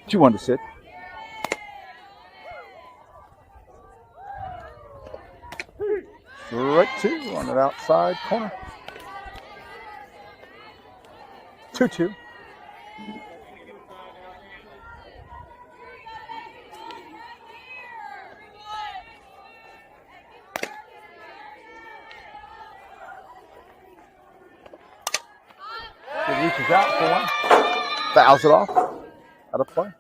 Two 1 to Sid. Strike 2 on that outside corner. 2-2. Sid reaches out for one. Fouls it off. Out of play.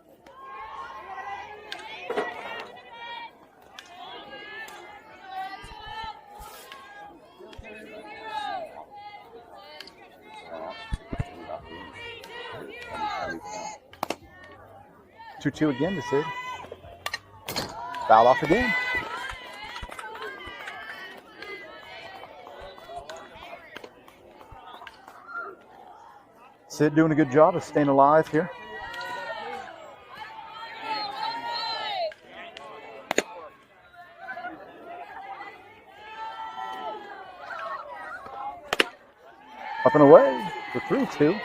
Two again to Sid. Foul off again. Sid doing a good job of staying alive here. Up and away for 3-2.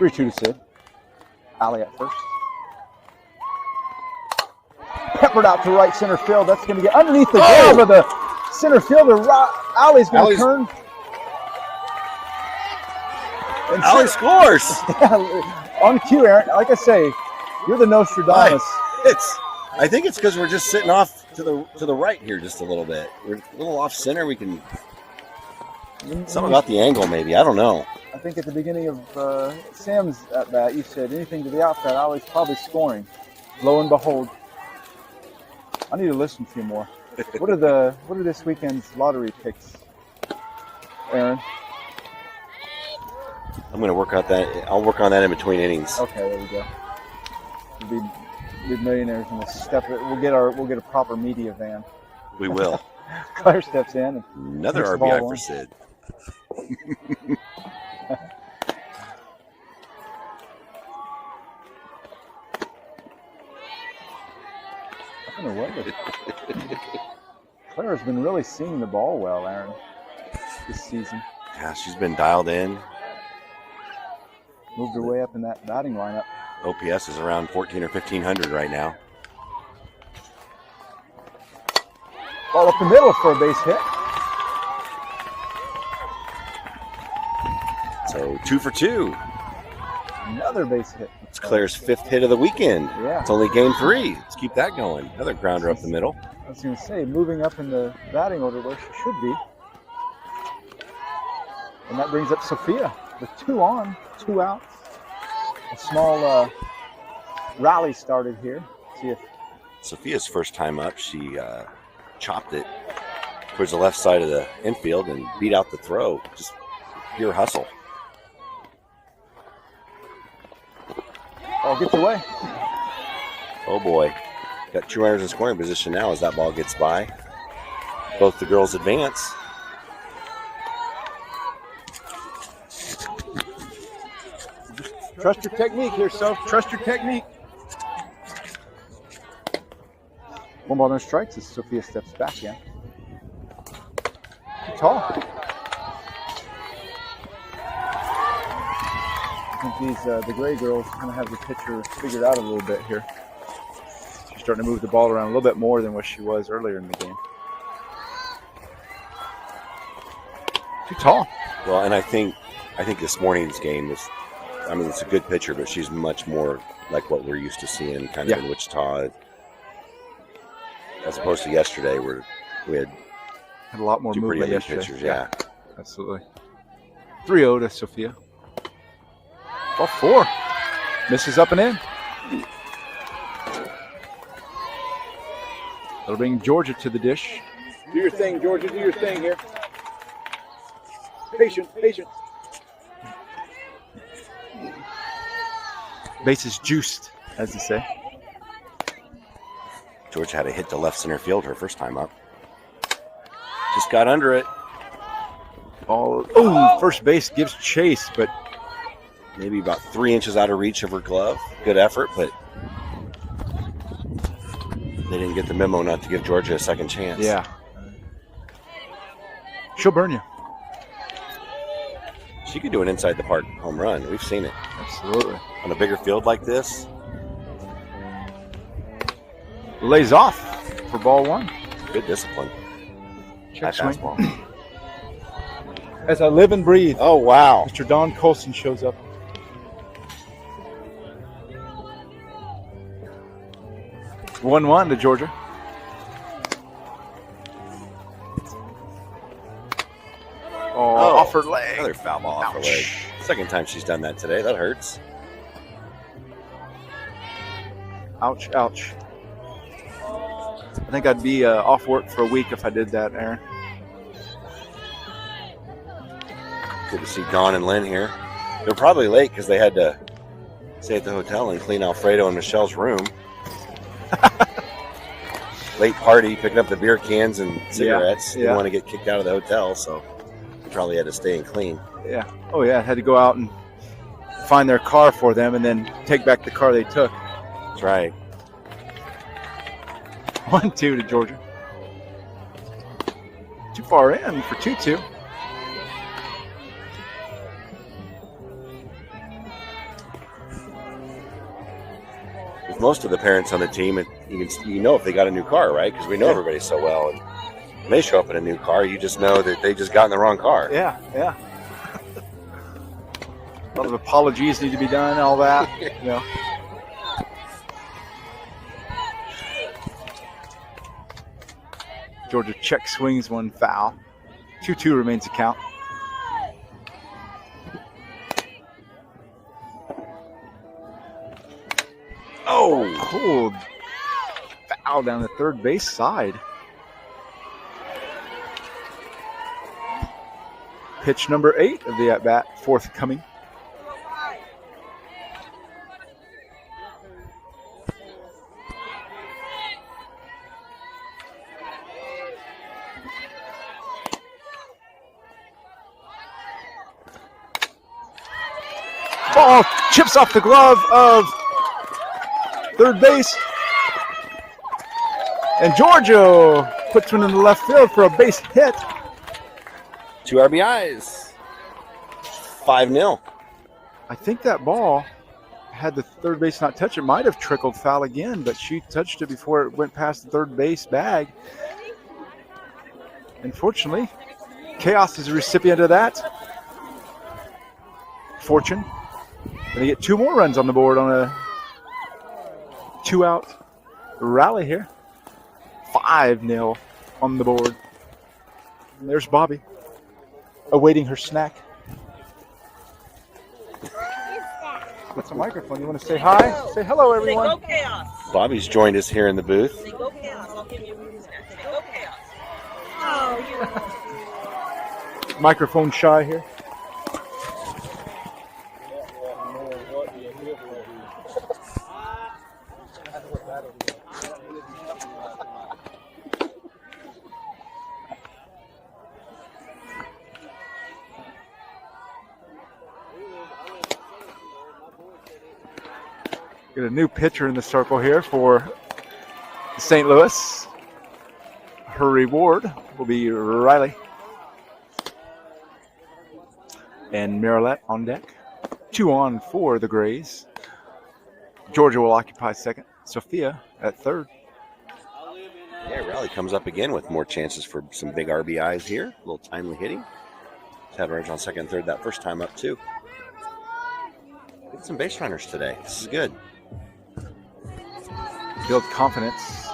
To Sid. Alley at first. Peppered out to right center field. That's going to get underneath the glove of the center fielder. Alley's going to turn. And Alley scores. On cue, Aaron. Like I say, you're the Nostradamus. I think it's because we're just sitting off to the right here just a little bit. We're a little off center. We can. Something about the angle, maybe. I don't know. I think at the beginning of Sam's at bat, you said anything to the outside, Alley's probably scoring. Lo and behold, I need to listen to you more. What are this weekend's lottery picks, Aaron? I'm going to work out that. I'll work on that in between innings. Okay, there we go. We'll be millionaires in this step. We'll get a proper media van. We will. Claire steps in. And another RBI for Sid. I don't know what Claire's been really seeing the ball well, Aaron, this season. Yeah, she's been dialed in. Moved her way up in that batting lineup. OPS is around 14 or 1500 right now. Ball up the middle for a base hit. So 2 for 2. Another base hit. It's Claire's 5th hit of the weekend. Yeah. It's only game 3. Let's keep that going. Another grounder up the middle. I was going to say, moving up in the batting order where she should be. And that brings up Sophia with 2 on, 2 outs. A small rally started here. See if Sophia's first time up, she chopped it towards the left side of the infield and beat out the throw. Just pure hustle. ball gets away. Oh boy. Got 2 runners in scoring position now as that ball gets by. Both the girls advance. Trust your technique here, Soph. Trust your technique. 1 ball, no strikes as Sophia steps back in. Too tall. I think the Gray girls kind of have the pitcher figured out a little bit here. She's starting to move the ball around a little bit more than what she was earlier in the game. Too tall. Well, and I think this morning's game was, I mean, it's a good pitcher, but she's much more like what we're used to seeing kind of in Wichita, as opposed to yesterday where we had a lot more movement yesterday. Pitchers, yeah. Absolutely. 3-0 to Sophia. Ball 4. Misses up and in. That'll bring Georgia to the dish. Do your thing, Georgia. Do your thing here. Patient. Base is juiced, as they say. Georgia had a hit to left center field her first time up. Just got under it. First base gives chase, but maybe about 3 inches out of reach of her glove. Good effort, but they didn't get the memo not to give Georgia a second chance. Yeah. She'll burn you. She could do an inside the park home run. We've seen it. Absolutely. On a bigger field like this. Lays off for ball 1. Good discipline. Check swing. As I live and breathe. Oh, wow. Mr. Don Colson shows up. 1-1 to Georgia. Oh, off her leg. Another foul ball off her leg. Second time she's done that today. That hurts. Ouch, ouch. I think I'd be off work for a week if I did that, Aaron. Good to see Dawn and Lynn here. They're probably late because they had to stay at the hotel and clean Alfredo and Michelle's room. Late party, picking up the beer cans and cigarettes. Didn't want to get kicked out of the hotel, so they probably had to stay and clean. Yeah. Oh, yeah. Had to go out and find their car for them and then take back the car they took. That's right. 1-2 to Georgia. Too far in for 2-2. With most of the parents on the team, you know if they got a new car, right? Because we know everybody so well. And when they show up in a new car, you just know that they just got in the wrong car. Yeah, yeah. A lot of apologies need to be done, all that. You know. Georgia check swings one foul. 2-2 remains the count. Oh, foul down the third base side. Pitch number 8 of the at-bat, forthcoming. Ball chips off the glove of third base. And Giorgio puts one in the left field for a base hit. 2 RBIs. 5-0. I think that ball, had the third base not touched it, might have trickled foul again, but she touched it before it went past the third base bag. Unfortunately, Khaos is a recipient of that fortune. Going to get 2 more runs on the board on a 2-out rally here. 5-0 on the board. And there's Bobby, awaiting her snack. That's a microphone. You want to say hi? Say hello, everyone. Say go Khaos. Bobby's joined us here in the booth. Say go Khaos. I'll give you a movie snack. Say go Khaos. Oh, you. Microphone shy here. Get a new pitcher in the circle here for St. Louis. Her reward will be Riley. And Marilette on deck. 2 on for the Grays. Georgia will occupy second. Sophia at third. Yeah, Riley comes up again with more chances for some big RBIs here. A little timely hitting. Just had runners on second and third that first time up, too. Get some base runners today. This is good. Build confidence.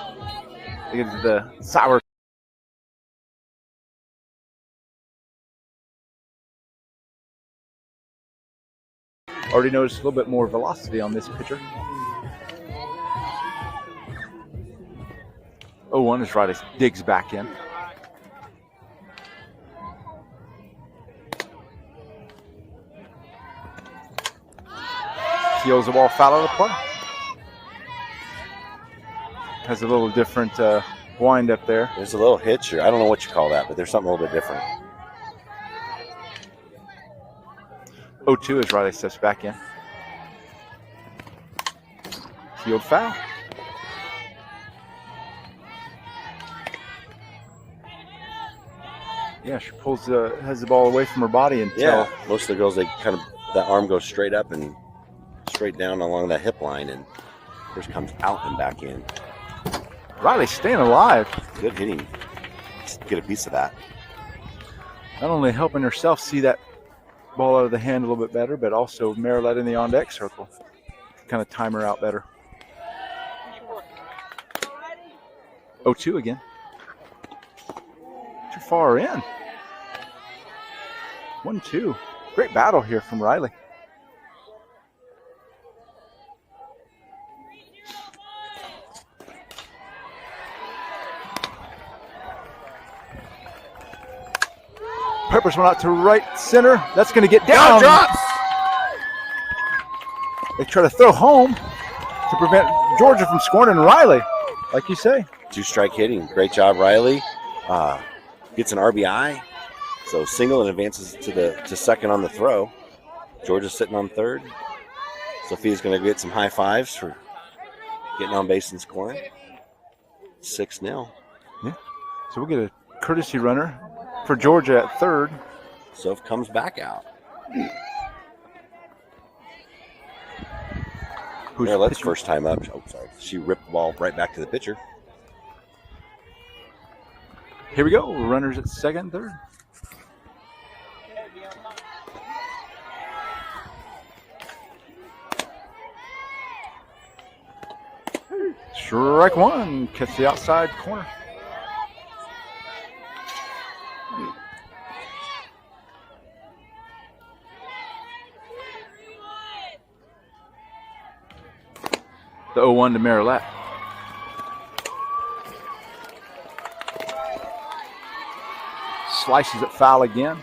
They get to the sour. Already noticed a little bit more velocity on this pitcher. 0-1 is Riley digs back in. Keels the ball foul out of play. Has a little different wind up there. There's a little hitch, or I don't know what you call that, but there's something a little bit different. 0-2 as Riley steps back in. Field foul. Yeah, she has the ball away from her body until. Yeah, most of the girls, that arm goes straight up and straight down along that hip line, and hers comes out and back in. Riley staying alive. Good hitting. Just get a piece of that. Not only helping herself see that ball out of the hand a little bit better, but also Marilette in the on-deck circle to kind of time her out better. 0-2 again. Too far in. 1-2. Great battle here from Riley. Peppers went out to right center. That's going to get down. Drops. They try to throw home to prevent Georgia from scoring, and Riley, like you say. 2-strike hitting. Great job, Riley. Gets an RBI. So single and advances to second on the throw. Georgia's sitting on third. Sophia's going to get some high fives for getting on base and scoring. 6-0. Yeah. So we'll get a courtesy runner for Georgia at third. Soph comes back out. Let's first time up. Oh, sorry. She ripped the ball right back to the pitcher. Here we go. Runners at second, third. Strike one. Catch the outside corner. The 0-1 to Marilette. Slices it foul again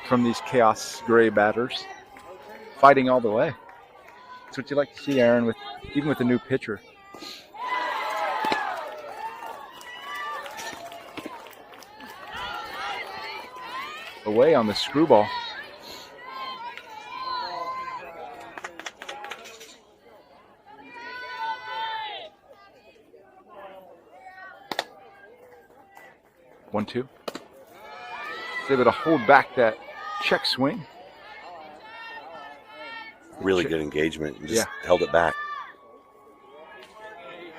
from these Khaos Grey batters. Fighting all the way. That's what you like to see, Aaron, even with a new pitcher. Away on the screwball. 1-2. Able to hold back that check swing. Really good engagement. Just held it back.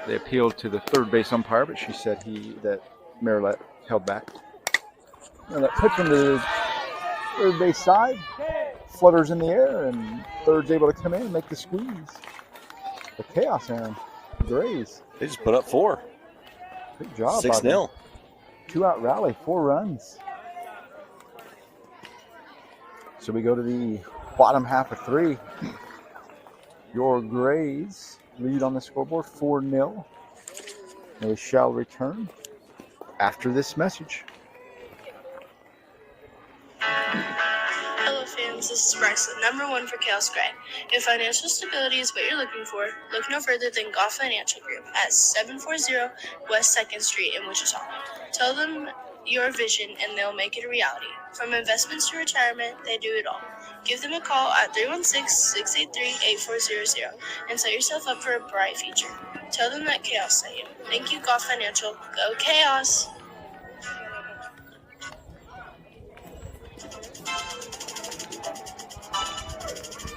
They appealed to the third base umpire, but she said that Marilette held back. And that puts him to the third base side. Flutters in the air, and third's able to come in and make the squeeze. The Khaos, Aaron. Grays. They just put up 4. Good job. 6-0. 2-out rally, 4 runs. So we go to the bottom half of 3. Your Grays lead on the scoreboard 4-0. They shall return after this message. Hello fans, this is Bryson, #1 for Khaos Grey. If financial stability is what you're looking for, look no further than Goff Financial Group at 740 West 2nd Street in Wichita. Tell them your vision and they'll make it a reality. From investments to retirement, they do it all. Give them a call at 316-683-8400 and set yourself up for a bright future. Tell them that Khaos sent you. Thank you, Goff Financial. Go Khaos!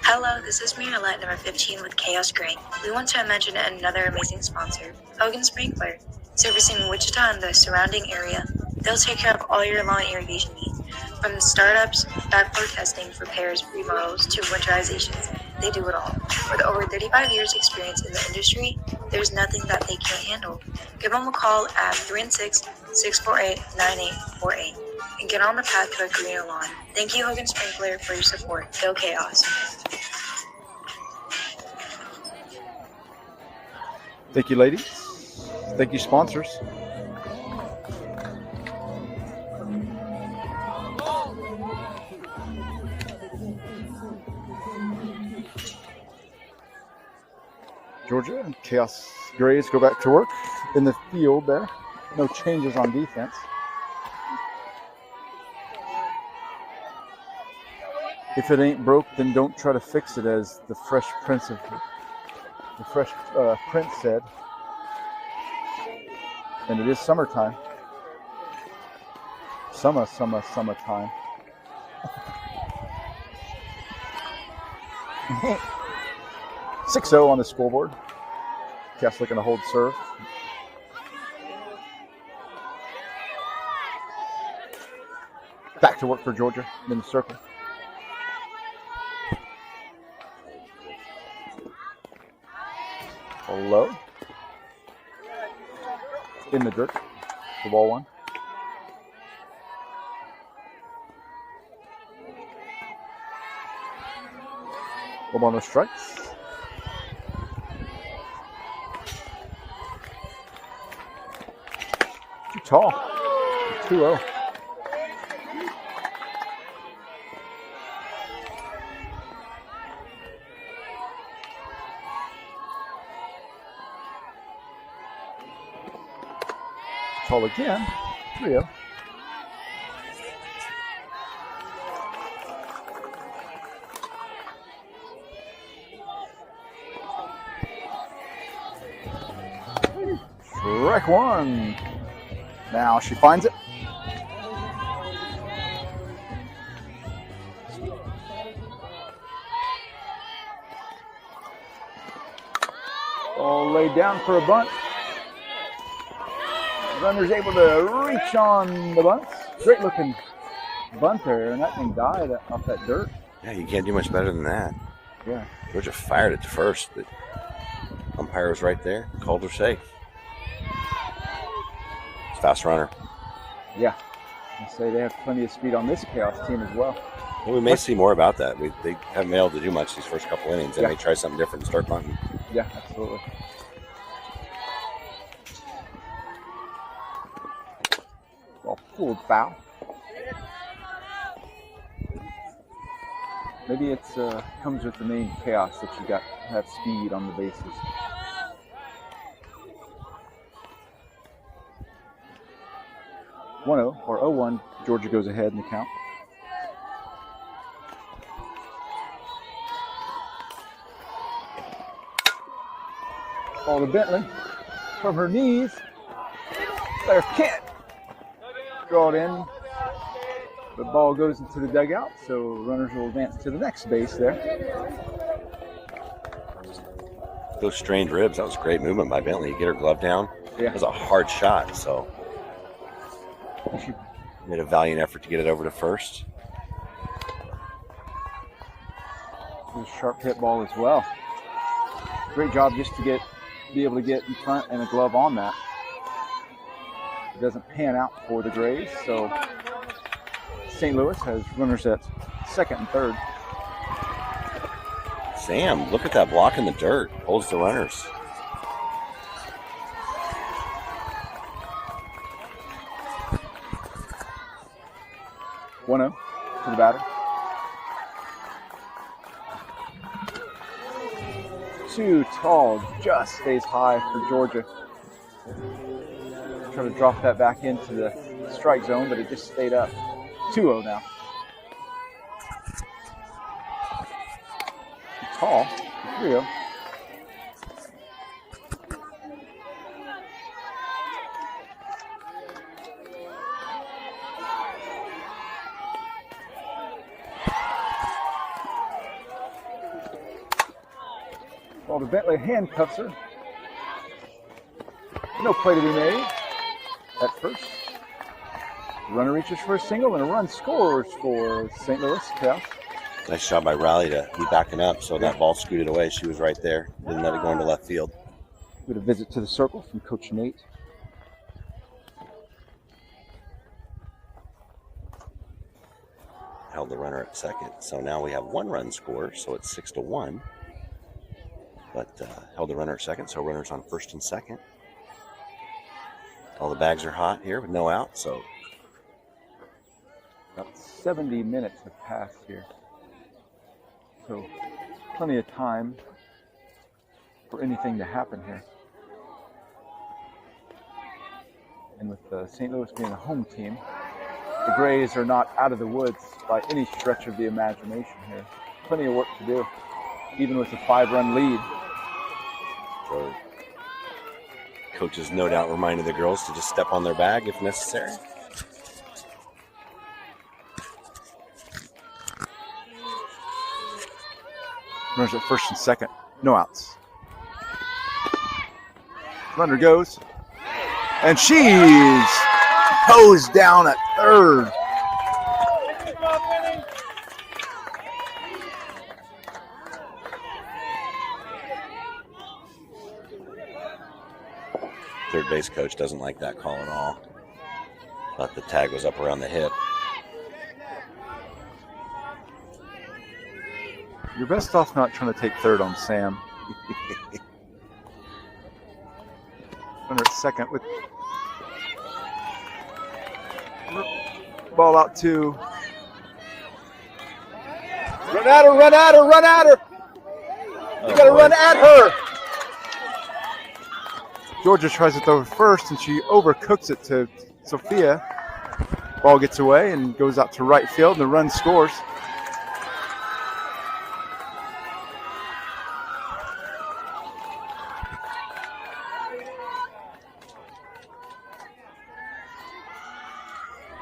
Hello, this is Marilette, #15 with Khaos Grey. We want to mention another amazing sponsor, Hogan Sprinkler, servicing Wichita and the surrounding area. They'll take care of all your lawn irrigation needs, from startups, backflow testing, repairs, remodels, to winterizations. They do it all. With over 35 years experience in the industry, there's nothing that they can't handle. Give them a call at 316-648-9848 and get on the path to a greener lawn. Thank you, Hogan Sprinkler, for your support. Go Khaos. Thank you, ladies. Thank you, sponsors. Georgia and Khaos Grays go back to work in the field there. No changes on defense. If it ain't broke, then don't try to fix it, as the Fresh Prince said. And it is summertime. Summertime. 6-0 on the scoreboard. Khaos looking to hold serve. Back to work for Georgia in the circle. Low. in the dirt for ball one. Ball on the strikes. Too tall. 2-0. Tall again. 3-0. Strike one. Now she finds it. All laid down for a bunt. Runner's able to reach on the bunts. Great looking bunter, and that thing died off that dirt. Yeah, you can't do much better than that. Yeah. Georgia fired it to first. The umpire was right there, called her safe. It's a fast runner. Yeah. I say they have plenty of speed on this Khaos team as well. Well, we may see more about that. They haven't been able to do much these first couple innings. They Yeah. may try something different and start bunting. Yeah, absolutely. Ball pulled foul. Maybe it's comes with the name Khaos that you got to have speed on the bases. (1-0) or 0-1. Georgia goes ahead in the count. Ball to Bentley from her knees. Player can't draw it in. The ball goes into the dugout, so runners will advance to the next base there. Those strained ribs, that was great movement by Bentley. Get her glove down. Yeah. It was a hard shot, so She made a valiant effort to get it over to first. was a sharp hit ball as well. Great job just to be able to get in front and a glove on that. It doesn't pan out for the Grays, so St. Louis has runners at second and third. Sam, look at that block in the dirt. Holds the runners. (1-0) to the batter. Too tall, just stays high for Georgia. Try to drop that back into the strike zone, but it just stayed up. 2-0 now. Tall. 3-0. Ball to Bentley, handcuffs her. No play to be made at first. Runner reaches for a single and a run scores for St. Louis. Khaos. Nice job by Riley to be backing up, so that ball scooted away. She was right there. Didn't let it go into left field. With a visit to the circle from Coach Nate. Held the runner at second. So now we have one run score, so it's 6-1. But held the runner at second, so runners on first and second. All the bags are hot here with no out, so About 70 minutes have passed here. So plenty of time for anything to happen here. And with St. Louis being a home team, the Grays are not out of the woods by any stretch of the imagination here. Plenty of work to do, even with a 5-run lead. so coaches no doubt reminded the girls to just step on their bag if necessary. Runners at first and second, no outs. Runner goes, and she's hosed down at third. third base coach doesn't like that call at all. Thought the tag was up around the hip. You're best off not trying to take third on Sam. Runner at second with ball out to. Run at her, run at her, run at her. You got to run at her. Georgia tries to throw first, and she overcooks it to Sophia. Ball gets away and goes out to right field, and the run scores.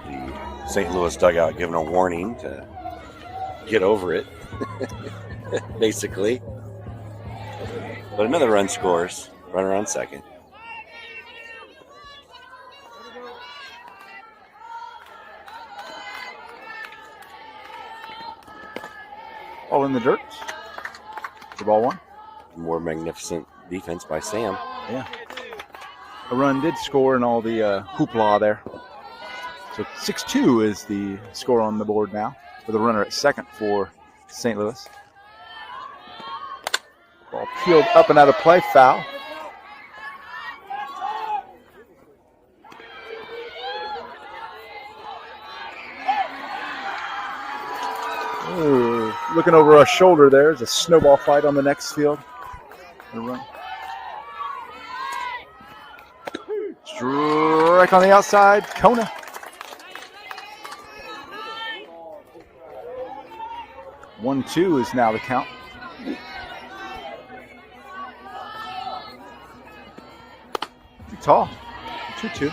The St. Louis dugout giving a warning to get over it, basically. But another run scores. Runner on second. All in the dirt. The ball one. More magnificent defense by Sam. Yeah. A run did score in all the hoopla there. So 6-2 is the score on the board now, with a runner at second for St. Louis. Ball peeled up and out of play, foul. Ooh, looking over our shoulder there is a snowball fight on the next field. Run. Strike on the outside, Kona. One, 2 is now the count. Too tall. 2-2.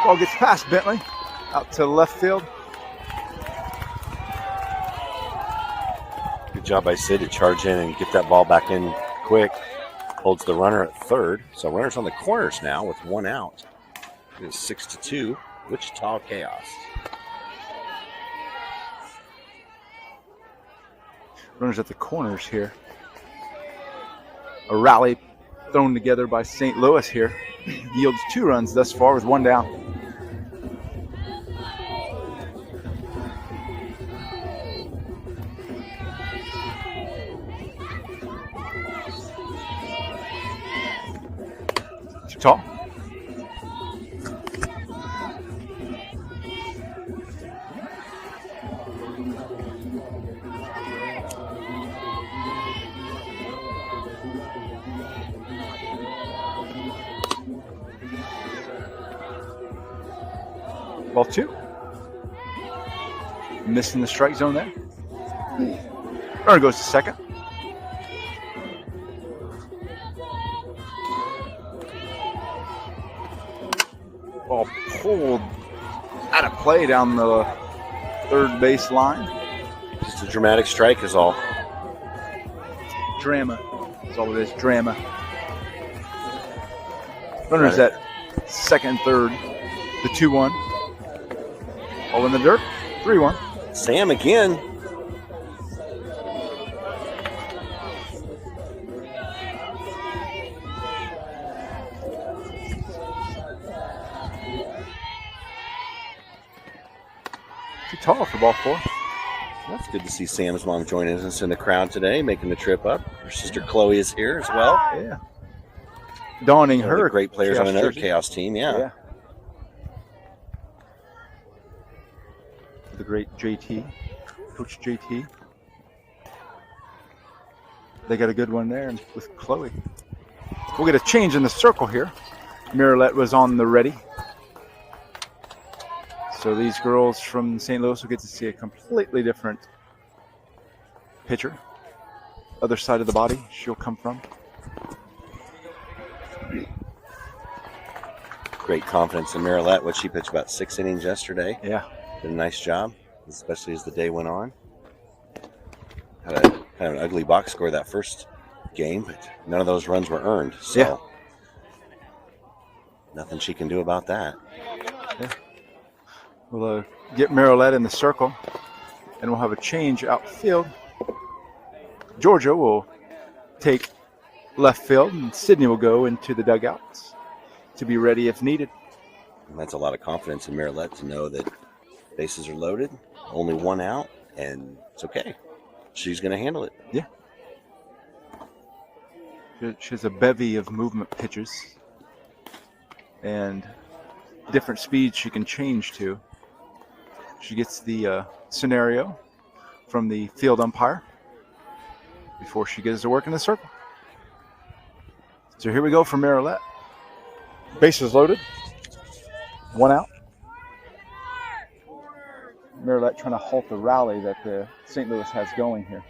Ball gets past Bentley, out to left field. Good job by Sid to charge in and get that ball back in quick. Holds the runner at third. So runners on the corners now with one out. It's 6-2, Wichita Chaos. Runners at the corners here. A rally thrown together by St. Louis here. Yields 2 runs thus far with 1 down. Too tall. Ball 2. Missing the strike zone there. Runner goes to second. Ball pulled out of play down the third base line. Just a dramatic strike is all. Drama. That's all it is. Drama. Runners at second and third. The 2-1. All in the dirt. 3-1. Sam again. Too tall for ball 4. That's good to see Sam's mom joining us in the crowd today, making the trip up. Her sister Chloe is here as well. Yeah. Donning One of her. the great players Chaos on another jersey. Chaos team, yeah. The great JT, Coach JT. They got a good one there with Chloe. We'll get a change in the circle here. Miralette was on the ready. So these girls from St. Louis will get to see a completely different pitcher. Other side of the body she'll come from. Great confidence in Miralette. What she pitched about 6 innings yesterday. Yeah. Did a nice job, especially as the day went on. Had an ugly box score that first game, but none of those runs were earned. So Yeah. Nothing she can do about that. Yeah. We'll get Marilette in the circle, and we'll have a change outfield. Georgia will take left field, and Sydney will go into the dugouts to be ready if needed. And that's a lot of confidence in Marilette to know that bases are loaded, only one out, and it's okay. She's going to handle it. Yeah. She has a bevy of movement pitches and different speeds she can change to. She gets the scenario from the field umpire before she gets to work in the circle. So here we go for Marilette. Bases loaded. One out. Marilette trying to halt the rally that the St. Louis has going here.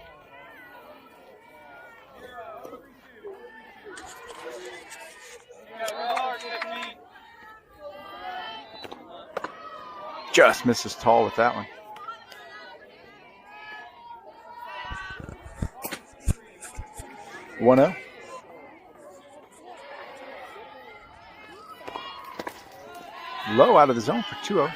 Just misses tall with that one. One zero. Low out of the zone for 2-0.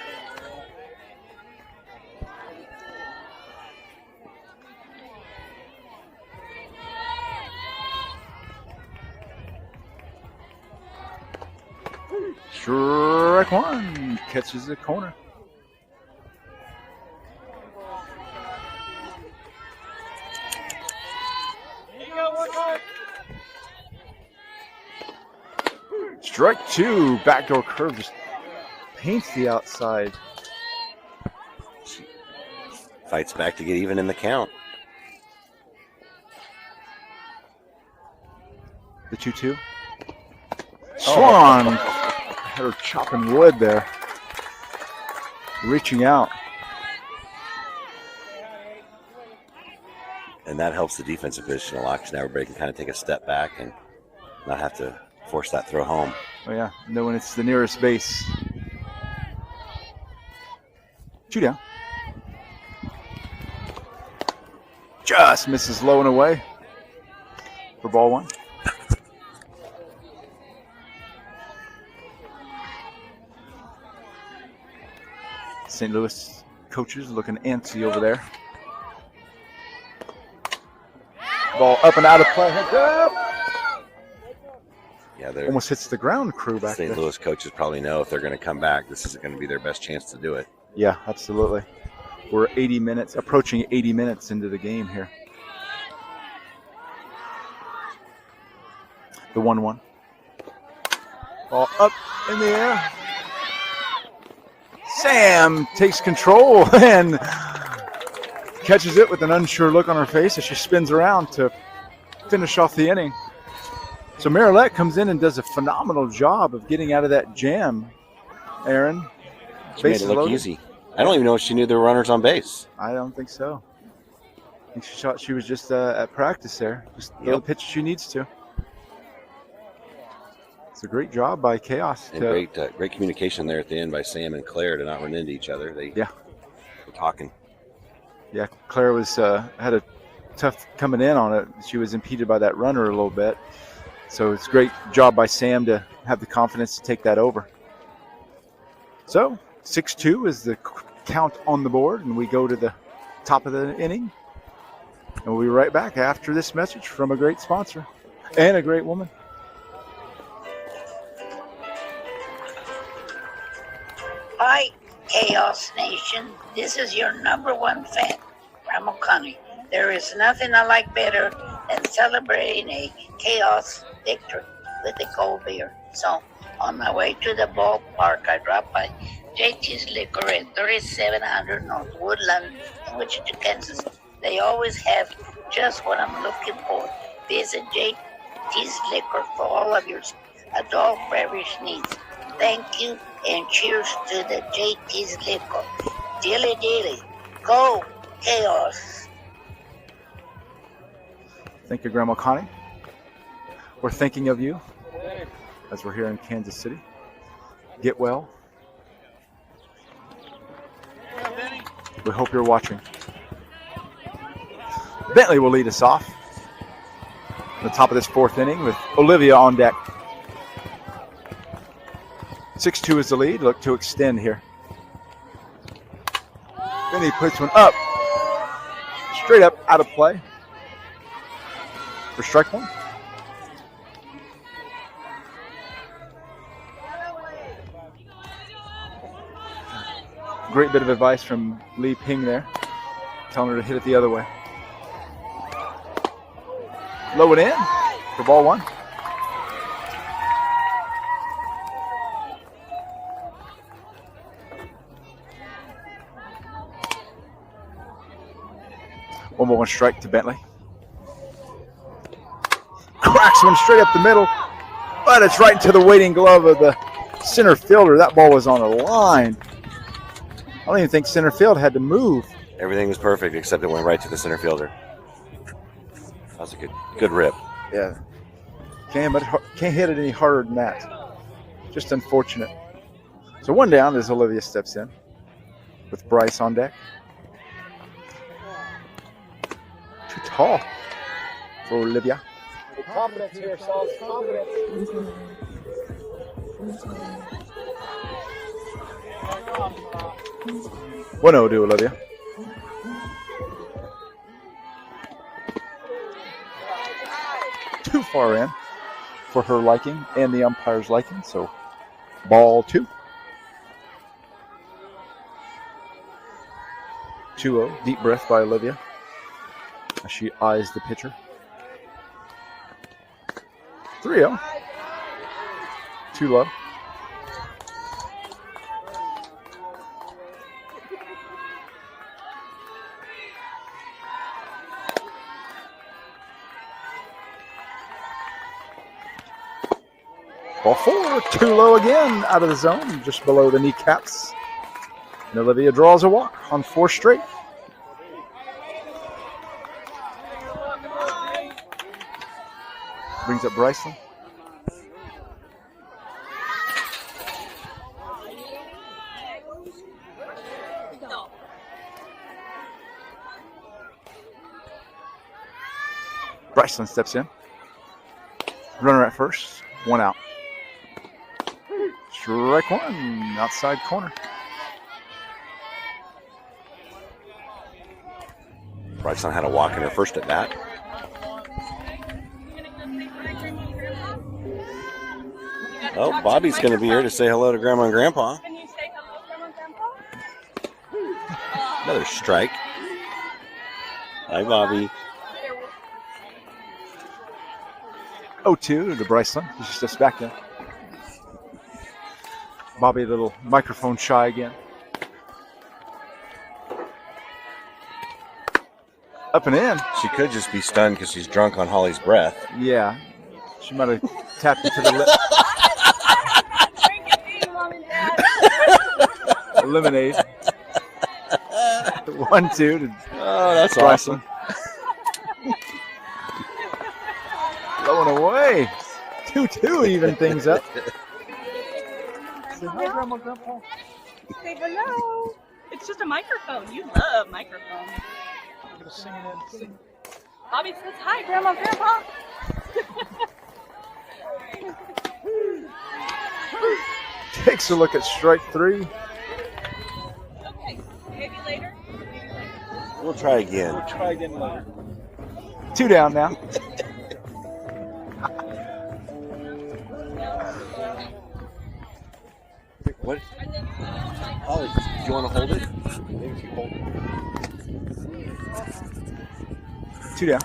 Strike one. Catches the corner. Strike two. Backdoor curve just paints the outside. Fights back to get even in the count. The 2-2. Swan had her chopping wood there. Reaching out. And that helps the defensive position a lot because now everybody can kind of take a step back and not have to force that throw home. Oh, yeah. Knowing it's the nearest base. 2 down. Just misses low and away for ball one. St. Louis coaches looking antsy over there. Ball up and out of play. Heads up. Yeah, they're Almost hits the ground crew back there. St. Louis coaches probably know if they're going to come back, this isn't going to be their best chance to do it. Yeah, absolutely. We're 80 minutes, approaching 80 minutes into the game here. The 1-1. Ball up in the air. Sam takes control and catches it with an unsure look on her face as she spins around to finish off the inning. So Marilette comes in and does a phenomenal job of getting out of that jam, Aaron. She made it look easy. I don't even know if she knew there were runners on base. I don't think so. I think she thought she was just at practice there. Just throw the pitch she needs to. It's a great job by Khaos. And great communication there at the end by Sam and Claire to not run into each other. They were talking. Yeah, Claire was had a tough coming in on it. She was impeded by that runner a little bit. So it's a great job by Sam to have the confidence to take that over. So 6-2 is the count on the board, and we go to the top of the inning. And we'll be right back after this message from a great sponsor and a great woman. Hi, Chaos Nation. This is your #1 fan, Ramon Connie. There is nothing I like better than celebrating a Chaos victory with a cold beer. So, on my way to the ballpark, I dropped by JT's Liquor at 3700 North Woodland in Wichita, Kansas. They always have just what I'm looking for. Visit JT's Liquor for all of your adult beverage needs. Thank you and cheers to the JT's Liquor. Dilly dilly. Go Chaos. Thank you, Grandma Connie. We're thinking of you as we're here in Kansas City. Get well. We hope you're watching. Bentley will lead us off at the top of this fourth inning with Olivia on deck. 6-2 is the lead. Look to extend here. Then he puts one up. Straight up, out of play. For strike one. Great bit of advice from Li Ping there. Telling her to hit it the other way. Low and in for ball one. One more strike to Bentley. Cracks one straight up the middle, but it's right into the waiting glove of the center fielder. That ball was on a line. I don't even think center field had to move. Everything was perfect except it went right to the center fielder. That was a good rip. Yeah. Can't hit it any harder than that. Just unfortunate. So one down as Olivia steps in with Bryce on deck. Too tall for Olivia. Confidence here, Saul. Confidence. 1-0 to Olivia. Too far in for her liking and the umpire's liking, so ball 2. 2-0. Deep breath by Olivia as she eyes the pitcher. 3-0. Too low. Ball 4, too low again, out of the zone, just below the kneecaps. And Olivia draws a walk on 4 straight. Brings up Bryson. Bryson steps in. Runner at first, 1 out. Strike 1, outside corner. Bryson had a walk in her first at bat. Oh, Bobby's going to be here to say hello to Grandma and Grandpa. Can you say hello, Grandma and Grandpa? Another strike. Hi, Bobby. 0-2 to Bryson. He just steps back in. Bobby a little microphone shy again. Up and in. She could just be stunned because she's drunk on Holly's breath. Yeah. She might have tapped into the lip. Drink it, Mom and Dad. Lemonade. 1-2 to Oh, that's Bryson. awesome. Low and away. 2-2 even things up. Say hi, Grandma, Grandpa. Say hello. It's just a microphone. You love microphones. I'm gonna sing it in. Bobby says hi, Grandma and Grandpa. Takes a look at strike 3. Okay, maybe later. We'll try again. Try again later. 2 down now. What? Holly, do you want to hold it? Maybe if you hold it. 2 down.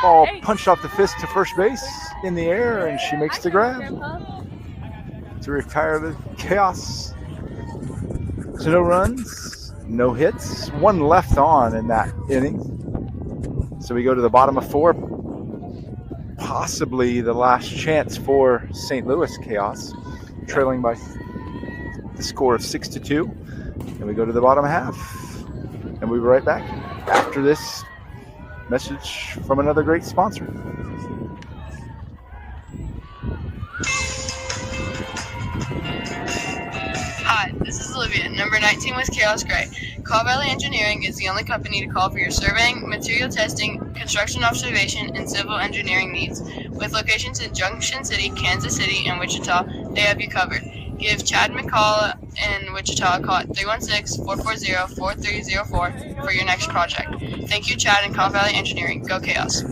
Ball punched off the fist to first base in the air, and she makes the grab to retire the Chaos. So no runs, no hits, 1 left on in that inning. So we go to the bottom of 4. Possibly the last chance for St. Louis Chaos, trailing by the score of 6-2. And we go to the bottom half. And we'll be right back after this message from another great sponsor. Hi, this is Olivia, number 19 with Khaos Grey. Call Valley Engineering is the only company to call for your surveying, material testing, construction observation, and civil engineering needs. With locations in Junction City, Kansas City, and Wichita, they have you covered. Give Chad McCall in Wichita a call at 316-440-4304 for your next project. Thank you, Chad and Cow Valley Engineering. Go Chaos.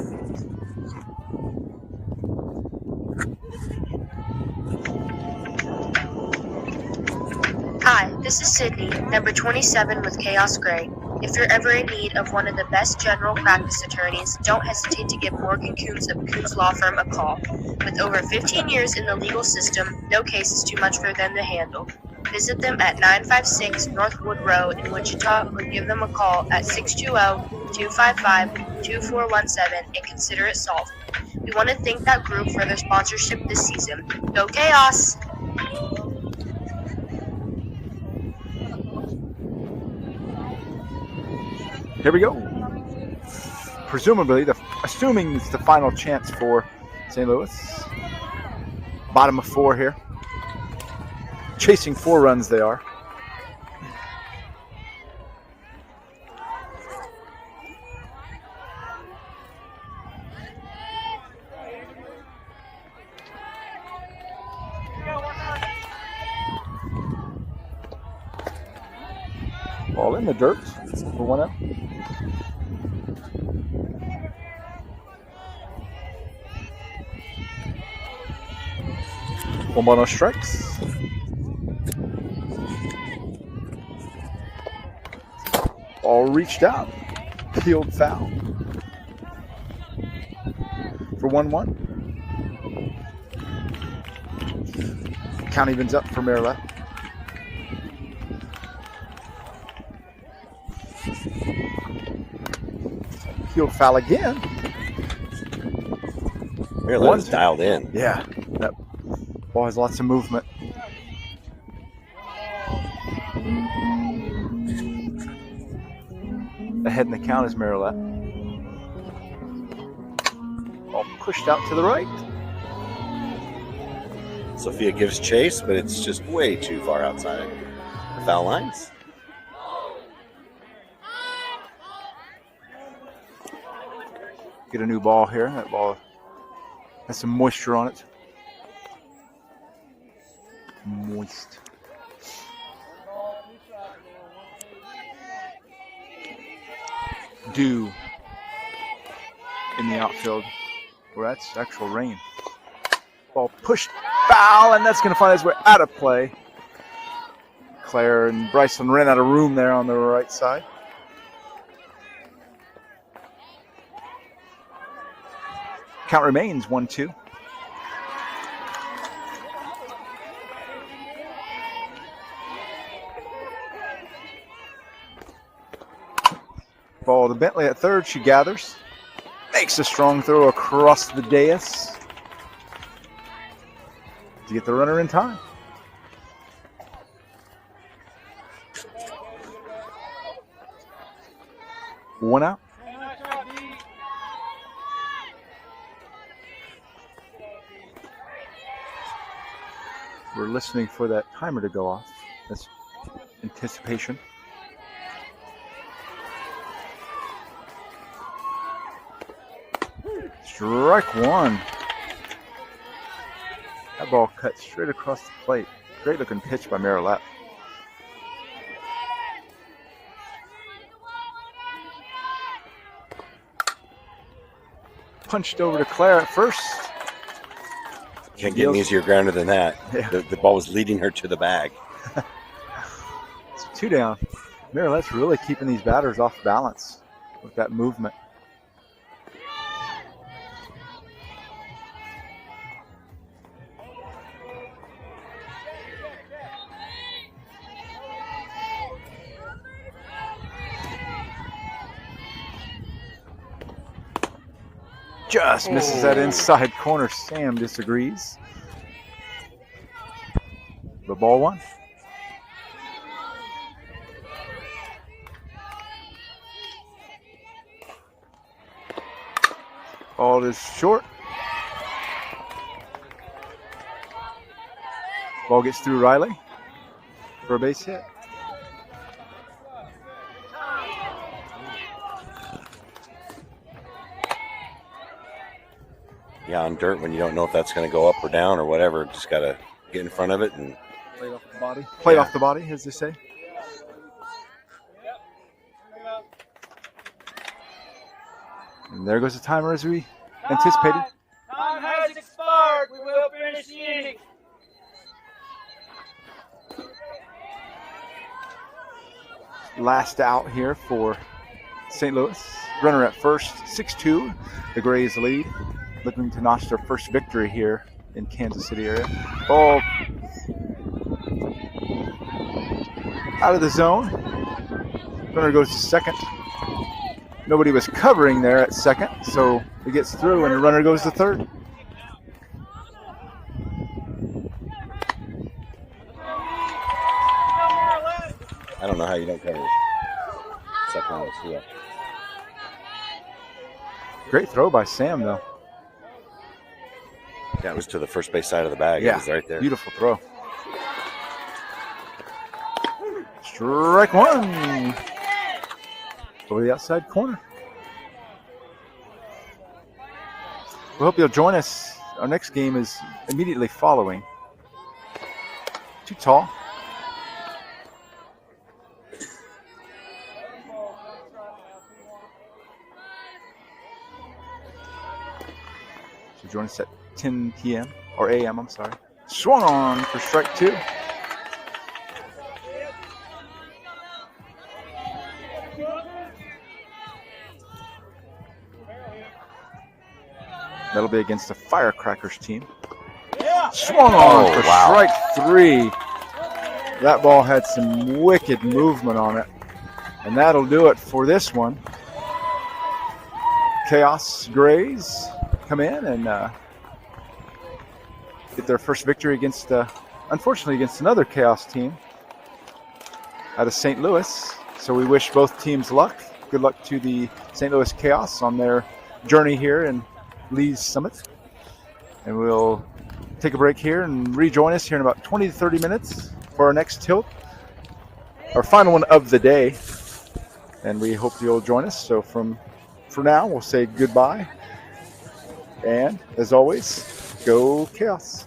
Hi, this is Sydney, number 27 with Khaos Grey. If you're ever in need of one of the best general practice attorneys, don't hesitate to give Morgan Coons of Coons Law Firm a call. With over 15 years in the legal system, no case is too much for them to handle. Visit them at 956 Northwood Road in Wichita or give them a call at 620-255-2417 and consider it solved. We want to thank that group for their sponsorship this season. Go Chaos! Here we go. Presumably, assuming it's the final chance for St. Louis. Bottom of 4 here. Chasing 4 runs they are. Ball in the dirt for 1 out. One ball, no strikes. Ball reached out. Peeled foul. For 1-1. Count evens up for Maryland. Peeled foul again. Maryland is dialed in. Yeah, that ball has lots of movement. Ahead in the count is Maryland. Ball pushed out to the right. Sophia gives chase, but it's just way too far outside the foul lines. Get a new ball here. That ball has some moisture on it. Moist. Dew in the outfield. Well, that's actual rain. Ball pushed foul, and that's going to find its way out of play. Claire and Bryson ran out of room there on the right side. Count remains 1-2. Ball to Bentley at third. She gathers. Makes a strong throw across the dais to get the runner in time. One out. We're listening for that timer to go off. That's anticipation. Strike one. That ball cut straight across the plate. Great looking pitch by Marilette. Punched over to Claire at first. Can't get an easier grounder than that. Yeah. The ball was leading her to the bag. It's 2 down. Marilette's really keeping these batters off balance with that movement. Just misses that inside corner. Sam disagrees. The ball 1. Ball is short. Ball gets through Riley for a base hit. Yeah, on dirt when you don't know if that's going to go up or down or whatever, just got to get in front of it and Plate Yeah. off the body, as they say. And there goes the timer as we anticipated. Time has expired. We will finish the inning. Last out here for St. Louis. Runner at first, 6-2. The Grays lead, looking to notch their first victory here in Kansas City area. Ball out of the zone. Runner goes to second. Nobody was covering there at second, so it gets through and the runner goes to third. I don't know how you don't cover second on this. Yeah. Great throw by Sam, though. Yeah, it was to the first base side of the bag. Yeah, It was right there. beautiful throw. Strike one. Over the outside corner. We hope you'll join us. Our next game is immediately following. Too tall. So join us at 10 p.m. or a.m. I'm sorry. Swung on for strike two. That'll be against the Firecrackers team. Swung on for strike three. That ball had some wicked movement on it. And that'll do it for this one. Khaos Greys come in and get their first victory against, unfortunately, against another Khaos team out of St. Louis. So we wish both teams luck. Good luck to the St. Louis Khaos on their journey here in Lee's Summit. And we'll take a break here and rejoin us here in about 20 to 30 minutes for our next tilt, our final one of the day. And we hope you'll join us. So for now, we'll say goodbye. And as always, go Khaos.